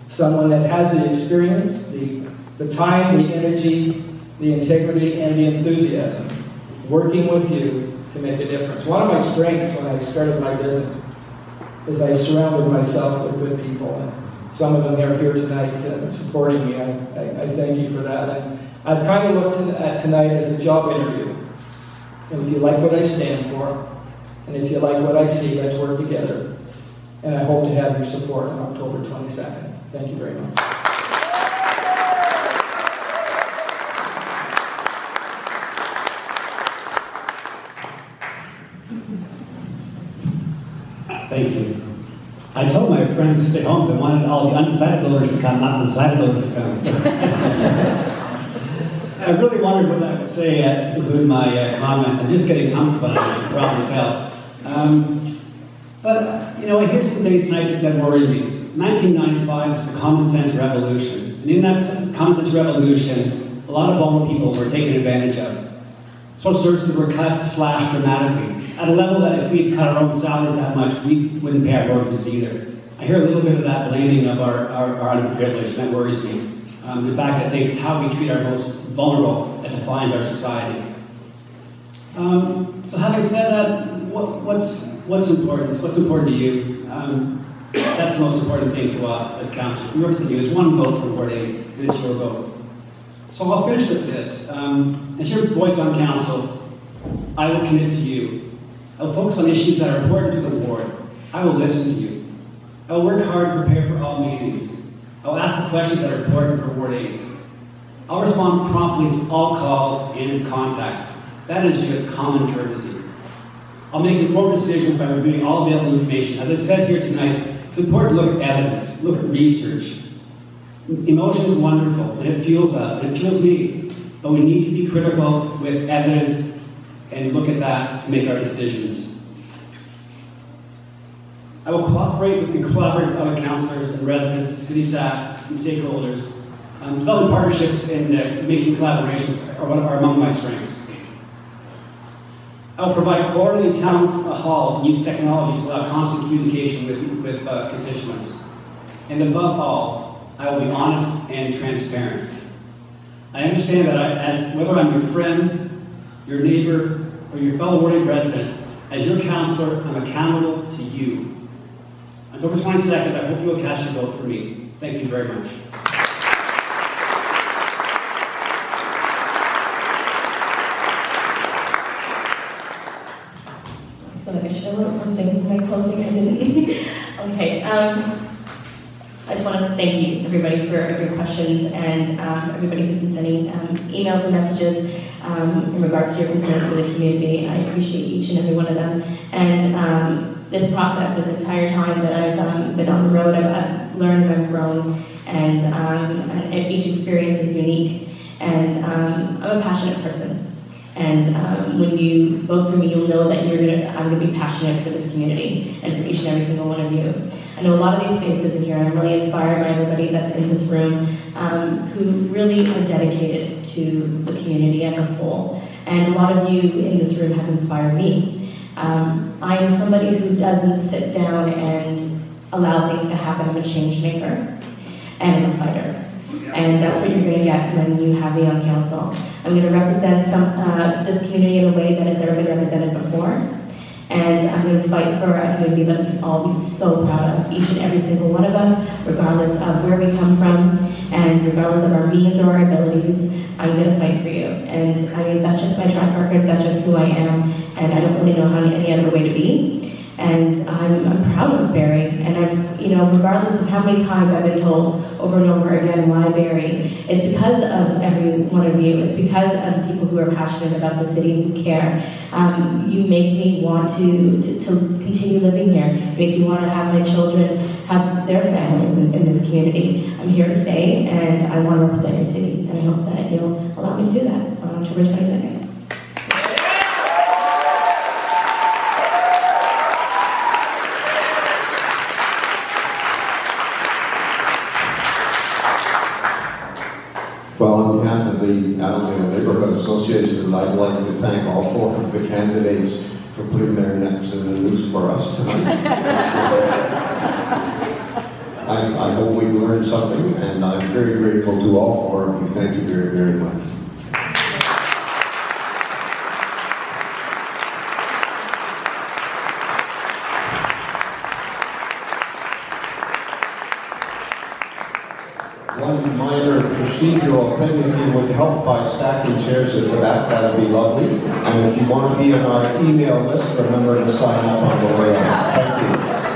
someone that has the experience, the time, the energy, the integrity, and the enthusiasm working with you to make a difference. One of my strengths when I started my business is I surrounded myself with good people, and some of them are here tonight supporting me. I thank you for that. And I've kind of looked at tonight as a job interview. And if you like what I stand for, and if you like what I see, let's work together. And I hope to have your support on October 22nd. Thank you very much. Thank you. I told my friends to stay home because I wanted all the undecided voters to come, not the decided voters to come. I really wondered what I would say to conclude my comments. I'm just getting comfortable, as you can probably tell. But, you know, I hear some things tonight that worry me. 1995 was the common sense revolution. And in that common sense revolution, a lot of vulnerable people were taken advantage of. Social services were cut, slashed dramatically, at a level that if we had cut our own salaries that much, we wouldn't pay our mortgages either. I hear a little bit of that blaming of our underprivileged, and that worries me. In fact, I think it's how we treat our most vulnerable that defines our society. So having said that, what's important? What's important to you? That's the most important thing to us as councillors. We represent you. It's one vote for Ward 8. It is your vote. So I'll finish with this. As your voice on council, I will commit to you. I will focus on issues that are important to the ward. I will listen to you. I will work hard to prepare for all meetings. I will ask the questions that are important for Ward 8. I'll respond promptly to all calls and contacts. That is just common courtesy. I'll make informed decisions by reviewing all available information. As I said here tonight, it's important to look at evidence, look at research. Emotion is wonderful, and it fuels us, and it fuels me. But we need to be critical with evidence and look at that to make our decisions. I will cooperate with and collaborate with other councillors and residents, city staff, and stakeholders. Developing partnerships and making collaborations are among my strengths. I will provide quarterly town halls and use technology to allow constant communication with constituents. And above all, I will be honest and transparent. I understand that whether I'm your friend, your neighbor, or your fellow warding resident, as your councillor, I'm accountable to you. On October 22nd, I hope you will cast your vote for me. Thank you very much. I feel like I should have wrote something in my closing. I didn't. Okay. I just want to thank you, everybody, for your questions and everybody who's been sending emails and messages in regards to your concerns for the community. I appreciate each and every one of them. And this process, this entire time that I've been on the road, I've learned and I've grown, and each experience is unique. And I'm a passionate person. And when you vote for me, you'll know that I'm going to be passionate for this community and for each and every single one of you. I know a lot of these faces in here, and I'm really inspired by everybody that's in this room who really are dedicated to the community as a whole. And a lot of you in this room have inspired me. I am somebody who doesn't sit down and allow things to happen. I'm a change maker and I'm a fighter. And that's what you're going to get when you have me on council. I'm going to represent this community in a way that has never been represented before. And I'm going to fight for a community that we can all be so proud of, each and every single one of us, regardless of where we come from, and regardless of our means or our abilities. I'm going to fight for you. And I mean, that's just my track record, that's just who I am, and I don't really know any other way to be. And I'm proud of Barrie, and regardless of how many times I've been told over and over again why Barrie, it's because of every one of you. It's because of people who are passionate about the city, who care. You make me want to continue living here. You make me want to have my children have their families in this community. I'm here to stay, and I want to represent your city, and I hope that you'll allow me to do that on October 22nd. Well, on behalf of the Allandale Neighbourhood Association, I'd like to thank all four of the candidates for putting their necks in the noose for us tonight. I hope we've learned something, and I'm very grateful to all four of you. Thank you very, very much. One minor procedural thing, if you would help by stacking chairs at the back, that would be lovely. And if you want to be on our email list, remember to sign up on the way out. Thank you.